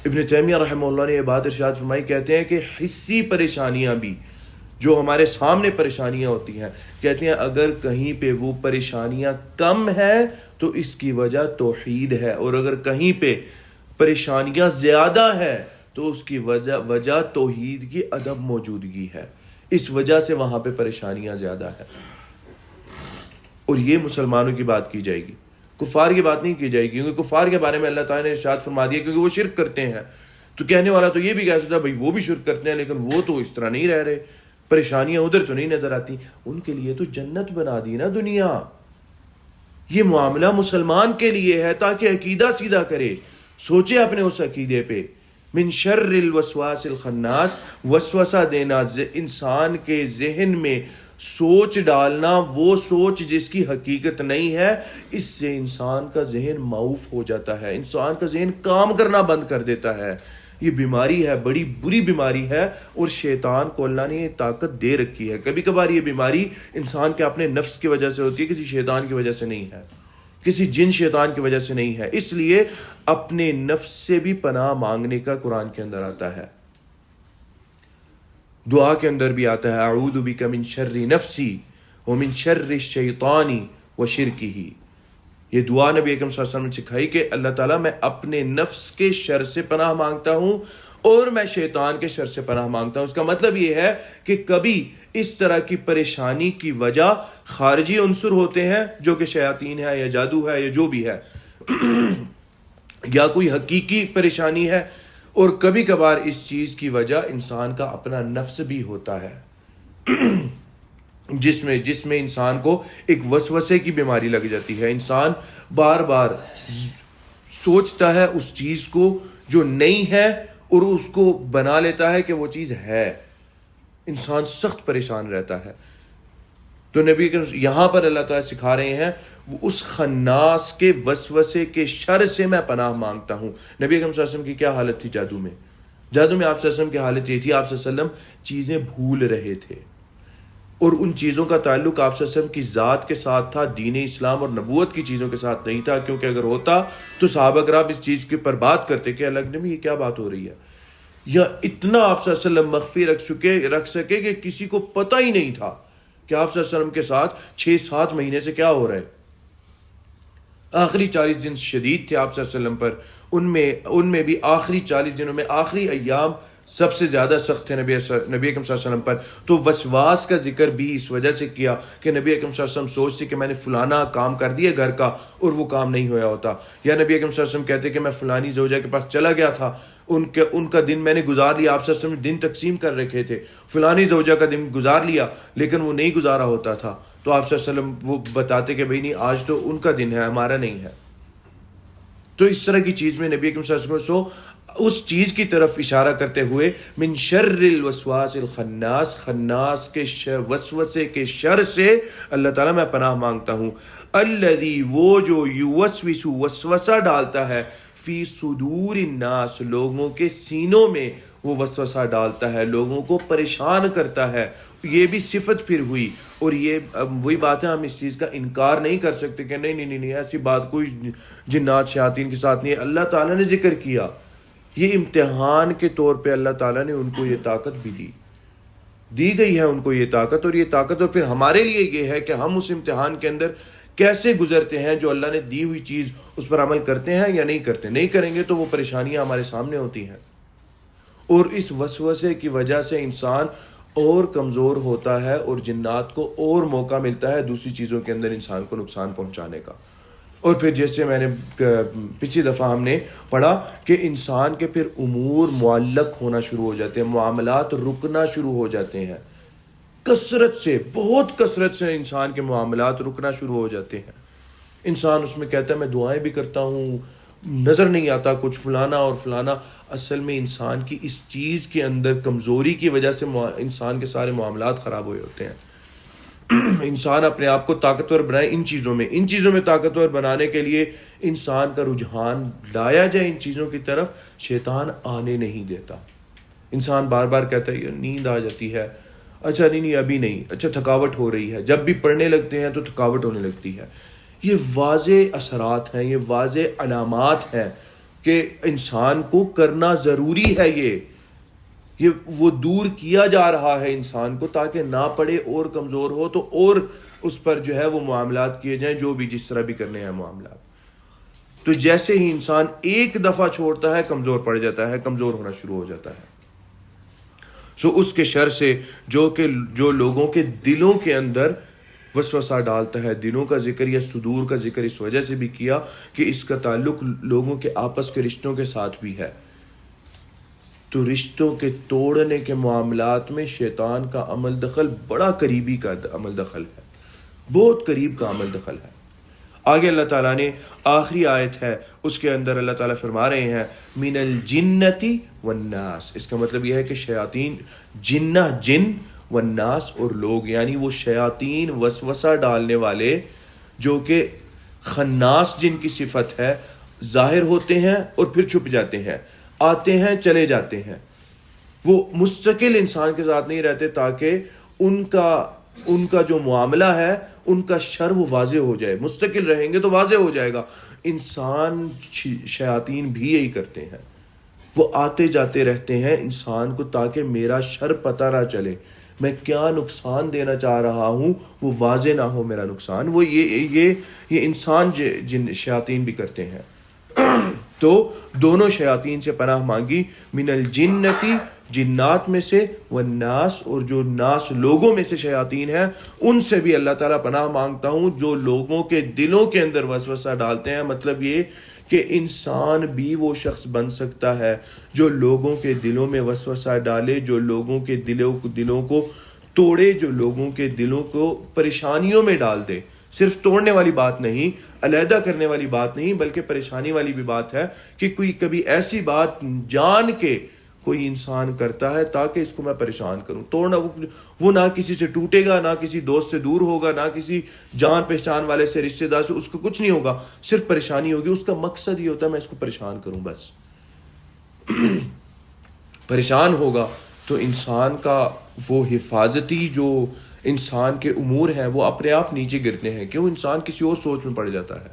ابن تیمیہ رحمہ اللہ نے یہ بات ارشاد فرمائی، کہتے ہیں کہ حسی پریشانیاں بھی جو ہمارے سامنے پریشانیاں ہوتی ہیں، کہتے ہیں اگر کہیں پہ وہ پریشانیاں کم ہیں تو اس کی وجہ توحید ہے، اور اگر کہیں پہ پریشانیاں زیادہ ہیں تو اس کی وجہ توحید کی عدم موجودگی ہے، اس وجہ سے وہاں پہ پریشانیاں زیادہ ہیں۔ اور یہ مسلمانوں کی بات کی جائے گی، کفار کی بات نہیں کی جائے گی، کیونکہ کفار کے بارے میں اللہ تعالیٰ نے ارشاد فرما دیا کیونکہ وہ شرک کرتے ہیں، تو کہنے والا تو یہ بھی کہہ سکتا ہے بھائی وہ بھی شرک کرتے ہیں لیکن وہ تو اس طرح نہیں رہ رہے، پریشانیاں ادھر تو نہیں نظر آتی۔ ان کے لیے تو جنت بنا دی نا دنیا۔ یہ معاملہ مسلمان کے لیے ہے تاکہ عقیدہ سیدھا کرے، سوچے اپنے اس عقیدے پہ۔ من شر الوسواس الخناس، وسوسہ دینا، انسان کے ذہن میں سوچ ڈالنا، وہ سوچ جس کی حقیقت نہیں ہے، اس سے انسان کا ذہن معوف ہو جاتا ہے، انسان کا ذہن کام کرنا بند کر دیتا ہے۔ یہ بیماری ہے، بڑی بری بیماری ہے، اور شیطان کو اللہ نے یہ طاقت دے رکھی ہے۔ کبھی کبھار یہ بیماری انسان کے اپنے نفس کی وجہ سے ہوتی ہے، کسی شیطان کی وجہ سے نہیں ہے، کسی جن شیطان کی وجہ سے نہیں ہے۔ اس لیے اپنے نفس سے بھی پناہ مانگنے کا قرآن کے اندر آتا ہے، دعا کے اندر بھی آتا ہے، اعوذ بک من شر نفسی ومن شر الشیطان وشرکہ۔ یہ دعا نبی اکرم صلی اللہ علیہ وسلم نے سکھائی کہ اللہ تعالیٰ میں اپنے نفس کے شر سے پناہ مانگتا ہوں اور میں شیطان کے شر سے پناہ مانگتا ہوں۔ اس کا مطلب یہ ہے کہ کبھی اس طرح کی پریشانی کی وجہ خارجی عنصر ہوتے ہیں جو کہ شیاطین ہے یا جادو ہے یا جو بھی ہے، یا کوئی حقیقی پریشانی ہے، اور کبھی کبھار اس چیز کی وجہ انسان کا اپنا نفس بھی ہوتا ہے۔ جس میں انسان کو ایک وسوسے کی بیماری لگ جاتی ہے. انسان بار بار سوچتا ہے اس چیز کو جو نہیں ہے اور اس کو بنا لیتا ہے کہ وہ چیز ہے. انسان سخت پریشان رہتا ہے. تو نبی یہاں پر اللہ تعالیٰ سکھا رہے ہیں وہ اس خناس کے وسوسے کے شر سے میں پناہ مانگتا ہوں. نبی اکرم صلی اللہ علیہ وسلم کی کیا حالت تھی جادو میں آپ صلی اللہ علیہ وسلم کی حالت یہ تھی, آپ صلی اللہ علیہ وسلم چیزیں بھول رہے تھے اور ان چیزوں کا تعلق آپ صلی اللہ علیہ وسلم کی ذات کے ساتھ تھا, دین اسلام اور نبوت کی چیزوں کے ساتھ نہیں تھا. کیونکہ اگر ہوتا تو صحابہ کرام اس چیز کے پر بات کرتے کہ اللہ نبی یہ کیا بات ہو رہی ہے, یا اتنا آپ صلی اللہ علیہ وسلم مخفی رکھ سکے کہ کسی کو پتہ ہی نہیں تھا کہ آپ صلی اللہ علیہ وسلم کے ساتھ 6-7 مہینے سے کیا ہو رہا ہے. آخری 40 دن شدید تھے آپ صلی اللہ علیہ وسلم پر, ان میں بھی آخری 40 دنوں میں آخری ایام سب سے زیادہ سخت تھے نبی اکرم صلی اللہ علیہ وسلم پر. تو وسواس کا ذکر بھی اس وجہ سے کیا کہ نبی اکرم صلی اللہ علیہ وسلم سوچتے کہ میں نے فلانا کام کر دیا گھر کا اور وہ کام نہیں ہوا ہوتا, یا نبی اکرم صلی اللہ علیہ وسلم کہتے کہ میں فلانی زوجہ کے پاس چلا گیا تھا, ان کا دن میں نے گزار لیا. آپ صلی اللہ علیہ وسلم دن تقسیم کر رکھے تھے, فلانی زوجہ کا دن گزار لیا لیکن وہ نہیں گزارا ہوتا تھا. تو آپ صلی اللہ علیہ وسلم وہ بتاتے کہ بھئی نہیں آج تو ان کا دن ہے ہمارا نہیں ہے. تو اس طرح کی چیز میں نبی اکرم صلی اللہ علیہ وسلم اس چیز کی طرف اشارہ کرتے ہوئے من شر الوسواس الخناس, خناس کے وسوسے کے شر سے اللہ تعالیٰ میں پناہ مانگتا ہوں. الذی وہ جو یوسوس وسوسہ ڈالتا ہے فی صدور الناس لوگوں کے سینوں میں وہ وسوسہ ڈالتا ہے, لوگوں کو پریشان کرتا ہے. یہ بھی صفت پھر ہوئی, اور یہ وہی بات ہے ہم اس چیز کا انکار نہیں کر سکتے کہ نہیں ایسی بات کوئی جنات شیاطین کے ساتھ نہیں ہے. اللہ تعالیٰ نے ذکر کیا, یہ امتحان کے طور پہ اللہ تعالیٰ نے ان کو یہ طاقت بھی دی گئی ہے ان کو یہ طاقت, اور یہ طاقت اور پھر ہمارے لیے یہ ہے کہ ہم اس امتحان کے اندر کیسے گزرتے ہیں. جو اللہ نے دی ہوئی چیز اس پر عمل کرتے ہیں یا نہیں کرتے. نہیں کریں گے تو وہ پریشانیاں ہمارے سامنے ہوتی ہیں, اور اس وسوسے کی وجہ سے انسان اور کمزور ہوتا ہے اور جنات کو اور موقع ملتا ہے دوسری چیزوں کے اندر انسان کو نقصان پہنچانے کا. اور پھر جیسے میں نے پچھلی دفعہ ہم نے پڑھا کہ انسان کے پھر امور معلق ہونا شروع ہو جاتے ہیں, معاملات رکنا شروع ہو جاتے ہیں. بہت کثرت سے انسان کے معاملات رکنا شروع ہو جاتے ہیں. انسان اس میں کہتا ہے میں دعائیں بھی کرتا ہوں, نظر نہیں آتا کچھ فلانا اور فلانا. اصل میں انسان کی اس چیز کے اندر کمزوری کی وجہ سے انسان کے سارے معاملات خراب ہوئے ہوتے ہیں. انسان اپنے آپ کو طاقتور بنائے ان چیزوں میں طاقتور بنانے کے لیے انسان کا رجحان لایا جائے ان چیزوں کی طرف, شیطان آنے نہیں دیتا. انسان بار بار کہتا ہے نیند آ جاتی ہے, اچھا نہیں ابھی نہیں, اچھا تھکاوٹ ہو رہی ہے. جب بھی پڑھنے لگتے ہیں تو تھکاوٹ ہونے لگتی ہے. یہ واضح اثرات ہیں, یہ واضح علامات ہیں کہ انسان کو کرنا ضروری ہے. یہ وہ دور کیا جا رہا ہے انسان کو تاکہ نہ پڑے اور کمزور ہو, تو اور اس پر جو ہے وہ معاملات کیے جائیں جو بھی جس طرح بھی کرنے ہیں معاملات. تو جیسے ہی انسان ایک دفعہ چھوڑتا ہے کمزور پڑ جاتا ہے, کمزور ہونا شروع ہو جاتا ہے. اس کے شر سے جو لوگوں کے دلوں کے اندر وسوسہ ڈالتا ہے. دلوں کا ذکر یا صدور کا ذکر اس وجہ سے بھی کیا کہ اس کا تعلق لوگوں کے آپس کے رشتوں کے ساتھ بھی ہے. تو رشتوں کے توڑنے کے معاملات میں شیطان کا عمل دخل بڑا قریبی کا عمل دخل ہے, بہت قریب کا عمل دخل ہے. آگے اللہ تعالیٰ نے آخری آیت ہے اس کے اندر اللہ تعالیٰ فرما رہے ہیں من الجنتی والناس. اس کا مطلب یہ ہے کہ شیاطین جن والناس اور لوگ, یعنی وہ شیاطین وسوسہ ڈالنے والے جو کہ خناس جن کی صفت ہے, ظاہر ہوتے ہیں اور پھر چھپ جاتے ہیں, آتے ہیں چلے جاتے ہیں. وہ مستقل انسان کے ساتھ نہیں رہتے تاکہ ان کا جو معاملہ ہے ان کا شر وہ واضح ہو جائے. مستقل رہیں گے تو واضح ہو جائے گا. انسان شیاطین بھی یہی کرتے ہیں, وہ آتے جاتے رہتے ہیں انسان کو تاکہ میرا شر پتہ نہ چلے, میں کیا نقصان دینا چاہ رہا ہوں وہ واضح نہ ہو میرا نقصان. وہ یہ انسان جن شیاطین بھی کرتے ہیں. تو دونوں شیاطین سے پناہ مانگی, من الجنتی جنات میں سے, والناس اور جو ناس لوگوں میں سے شیاطین ہیں ان سے بھی اللہ تعالیٰ پناہ مانگتا ہوں جو لوگوں کے دلوں کے اندر وسوسہ ڈالتے ہیں. مطلب یہ کہ انسان بھی وہ شخص بن سکتا ہے جو لوگوں کے دلوں میں وسوسہ ڈالے, جو لوگوں کے دلوں کو توڑے جو لوگوں کے دلوں کو پریشانیوں میں ڈال دے. صرف توڑنے والی بات نہیں، علیحدہ کرنے والی بات نہیں، بلکہ پریشانی والی بھی بات ہے کہ کوئی کبھی ایسی بات جان کے کوئی انسان کرتا ہے تاکہ اس کو میں پریشان کروں. توڑنا وہ نہ کسی سے ٹوٹے گا، نہ کسی دوست سے دور ہوگا، نہ کسی جان پہچان والے سے، رشتہ دار سے، اس کو کچھ نہیں ہوگا، صرف پریشانی ہوگی. اس کا مقصد یہ ہوتا ہے میں اس کو پریشان کروں بس. پریشان ہوگا تو انسان کا وہ حفاظتی جو انسان کے امور ہیں وہ اپنے آپ نیچے گرتے ہیں. کیوں؟ انسان کسی اور سوچ میں پڑ جاتا ہے.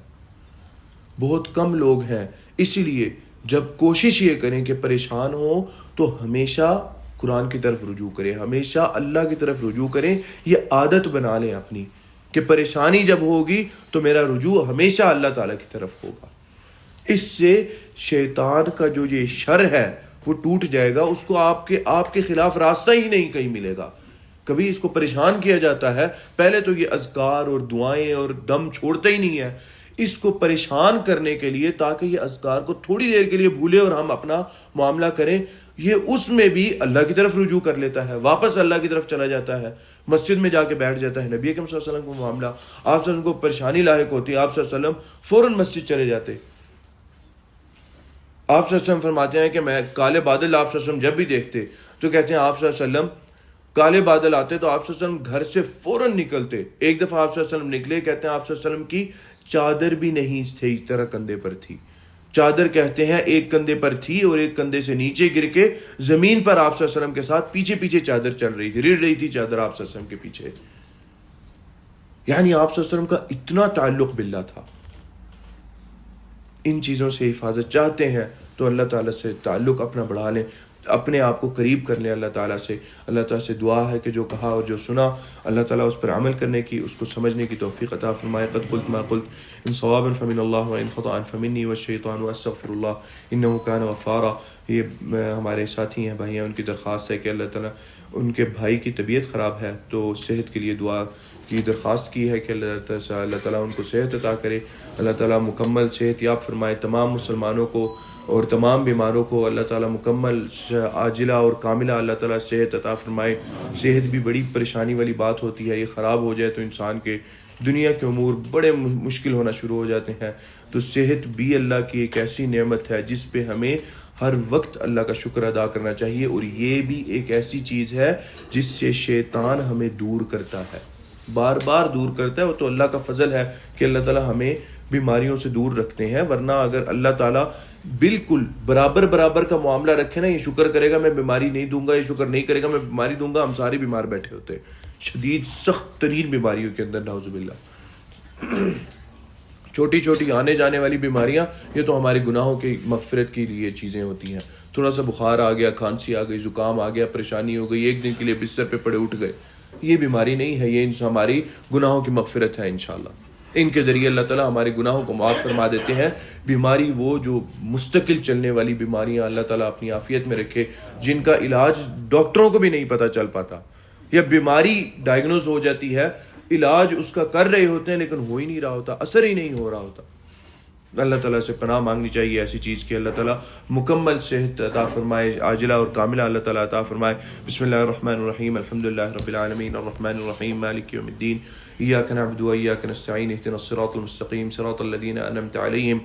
بہت کم لوگ ہیں. اسی لیے جب کوشش یہ کریں کہ پریشان ہوں تو ہمیشہ قرآن کی طرف رجوع کریں، ہمیشہ اللہ کی طرف رجوع کریں. یہ عادت بنا لیں اپنی کہ پریشانی جب ہوگی تو میرا رجوع ہمیشہ اللہ تعالیٰ کی طرف ہوگا. اس سے شیطان کا جو یہ شر ہے وہ ٹوٹ جائے گا. اس کو آپ کے خلاف راستہ ہی نہیں کہیں ملے گا. کبھی اس کو پریشان کیا جاتا ہے، پہلے تو یہ اذکار اور دعائیں اور دم چھوڑتا ہی نہیں ہے اس کو پریشان کرنے کے لیے، تاکہ یہ اذکار کو تھوڑی دیر کے لیے بھولے اور ہم اپنا معاملہ کریں. یہ اس میں بھی اللہ کی طرف رجوع کر لیتا ہے، واپس اللہ کی طرف چلا جاتا ہے، مسجد میں جا کے بیٹھ جاتا ہے. نبی اکرم صلی اللہ علیہ وسلم کو معاملہ، آپ صلی اللہ علیہ وسلم کو پریشانی لاحق ہوتی، آپ صلی اللہ علیہ وسلم فوراً مسجد چلے جاتے. آپ صلی اللہ علیہ وسلم فرماتے ہیں کہ میں کالے بادل آپ صلی اللہ علیہ وسلم جب بھی دیکھتے تو کہتے ہیں آپ صلی اللہ علیہ وسلم کالے بادل آتے تو آپ صلی اللہ علیہ وسلم گھر سے فوراً نکلتے. ایک دفعہ آپ صلی اللہ علیہ وسلم نکلے، کہتے ہیں آپ صلی اللہ علیہ وسلم کی چادر بھی نہیں تھی، اس طرح کندھے پر تھی. چادر کہتے ہیں ایک کندھے پر تھی اور ایک کندھے سے نیچے گر کے زمین پر آپ صلی اللہ علیہ وسلم کے ساتھ پیچھے پیچھے چادر چل رہی تھی، رڑ رہی تھی چادر آپ صلی اللہ علیہ وسلم کے پیچھے. یعنی آپ صلی اللہ علیہ وسلم کا اتنا تعلق باللہ تھا. ان چیزوں سے حفاظت چاہتے ہیں تو اللہ تعالیٰ سے تعلق اپنا بڑھا لیں، اپنے آپ کو قریب کر لیں اللہ تعالیٰ سے. اللہ تعالیٰ سے دعا ہے کہ جو کہا اور جو سنا اللہ تعالیٰ اس پر عمل کرنے کی، اس کو سمجھنے کی توفیق عطا فرمائے. قد قلت ما قلت ان صوابا فمن اللہ وان خطأ فمنی والشیطان واستغفر اللہ انہ کان غفارا. یہ ہمارے ساتھی ہیں، بھائی ہیں، ان کی درخواست ہے کہ اللہ تعالیٰ، ان کے بھائی کی طبیعت خراب ہے تو صحت کے لیے دعا کی درخواست کی ہے کہ اللہ تعالیٰ ان کو صحت عطا کرے. اللہ تعالیٰ مکمل صحت یاب فرمائے تمام مسلمانوں کو اور تمام بیماروں کو. اللہ تعالیٰ مکمل عاجلہ اور کاملہ اللہ تعالیٰ صحت عطا فرمائے. صحت بھی بڑی پریشانی والی بات ہوتی ہے، یہ خراب ہو جائے تو انسان کے دنیا کے امور بڑے مشکل ہونا شروع ہو جاتے ہیں. تو صحت بھی اللہ کی ایک ایسی نعمت ہے جس پہ ہمیں ہر وقت اللہ کا شکر ادا کرنا چاہیے. اور یہ بھی ایک ایسی چیز ہے جس سے شیطان ہمیں دور کرتا ہے، بار بار دور کرتا ہے. وہ تو اللہ کا فضل ہے کہ اللہ تعالیٰ ہمیں بیماریوں سے دور رکھتے ہیں. ورنہ اگر اللہ تعالیٰ بالکل برابر کا معاملہ رکھے نا، یہ شکر کرے گا میں بیماری نہیں دوں گا، یہ شکر نہیں کرے گا میں بیماری دوں گا، ہم سارے بیمار بیٹھے ہوتے شدید سخت ترین بیماریوں کے اندر، نعوذ باللہ. چھوٹی چھوٹی آنے جانے والی بیماریاں یہ تو ہمارے گناہوں کی مغفرت کے لیے چیزیں ہوتی ہیں. تھوڑا سا بخار آ گیا، کھانسی آ گئی، زکام آ گیا، پریشانی ہو گئی، ایک دن کے لیے بستر پہ پڑے اٹھ گئے، یہ بیماری نہیں ہے، یہ ہماری گناہوں کی مغفرت ہے. انشاءاللہ ان کے ذریعے اللہ تعالیٰ ہمارے گناہوں کو معاف فرما دیتے ہیں. بیماری وہ جو مستقل چلنے والی بیماریاں اللہ تعالیٰ اپنی عافیت میں رکھے، جن کا علاج ڈاکٹروں کو بھی نہیں پتہ چل پاتا، یا بیماری ڈائگنوز ہو جاتی ہے، علاج اس کا کر رہے ہوتے ہیں لیکن ہو ہی نہیں رہا ہوتا، اثر ہی نہیں ہو رہا ہوتا. اللہ تعالیٰ سے پناہ مانگنی چاہیے ایسی چیز کہ اللہ تعالیٰ مکمل صحت عطا فرمائے، عاجلہ اور کاملہ اللہ تعالیٰ عطا فرمائے. بسم اللہ الرحمن الرحیم، الحمدللہ رب العالمین، الرحمن الرحیم، مالک یوم الدین، ایاک نعبد و ایاک نستعین، اہدنا الصراط المستقیم، صراط الذین انعمت علیہم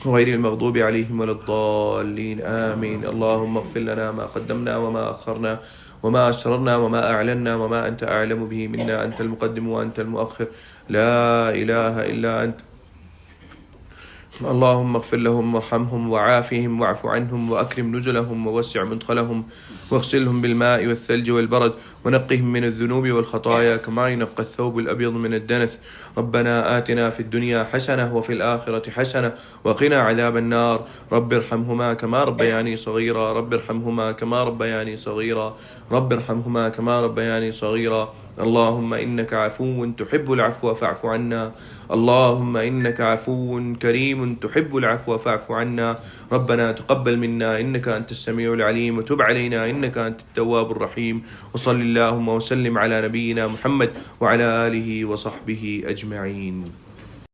غیر المغضوب علیہم ولا الضالین، آمین. اللهم اغفر لنا ما قدمنا وما أخرنا وما أسررنا وما أعلنا وما أنت أعلم به منا، أنت المقدم وأنت المؤخر، لا إله إلا أنت. اللهم اغفر لهم وارحمهم وعافهم واعف عنهم وأكرم نزلهم ووسع مدخلهم واغسلهم بالماء والثلج والبرد ونقهم من الذنوب والخطايا كما ينقى الثوب الأبيض من الدنس. ربنا آتنا في الدنيا حسنة وفي الآخرة حسنة وقنا عذاب النار. رب ارحمهما كما ربياني صغيرا، رب ارحمهما كما ربياني صغيرا، رب ارحمهما كما ربياني صغيرا. اللهم إنك عفو تحب العفو فاعف عنا، اللهم إنك عفو كريم تحب العفو فاعف عنا. ربنا تقبل منا إنك أنت السميع العليم وتب علينا إنك أنت التواب الرحيم. وصل اللهم وسلم على نبينا محمد وعلى آله وصحبه أجمعين.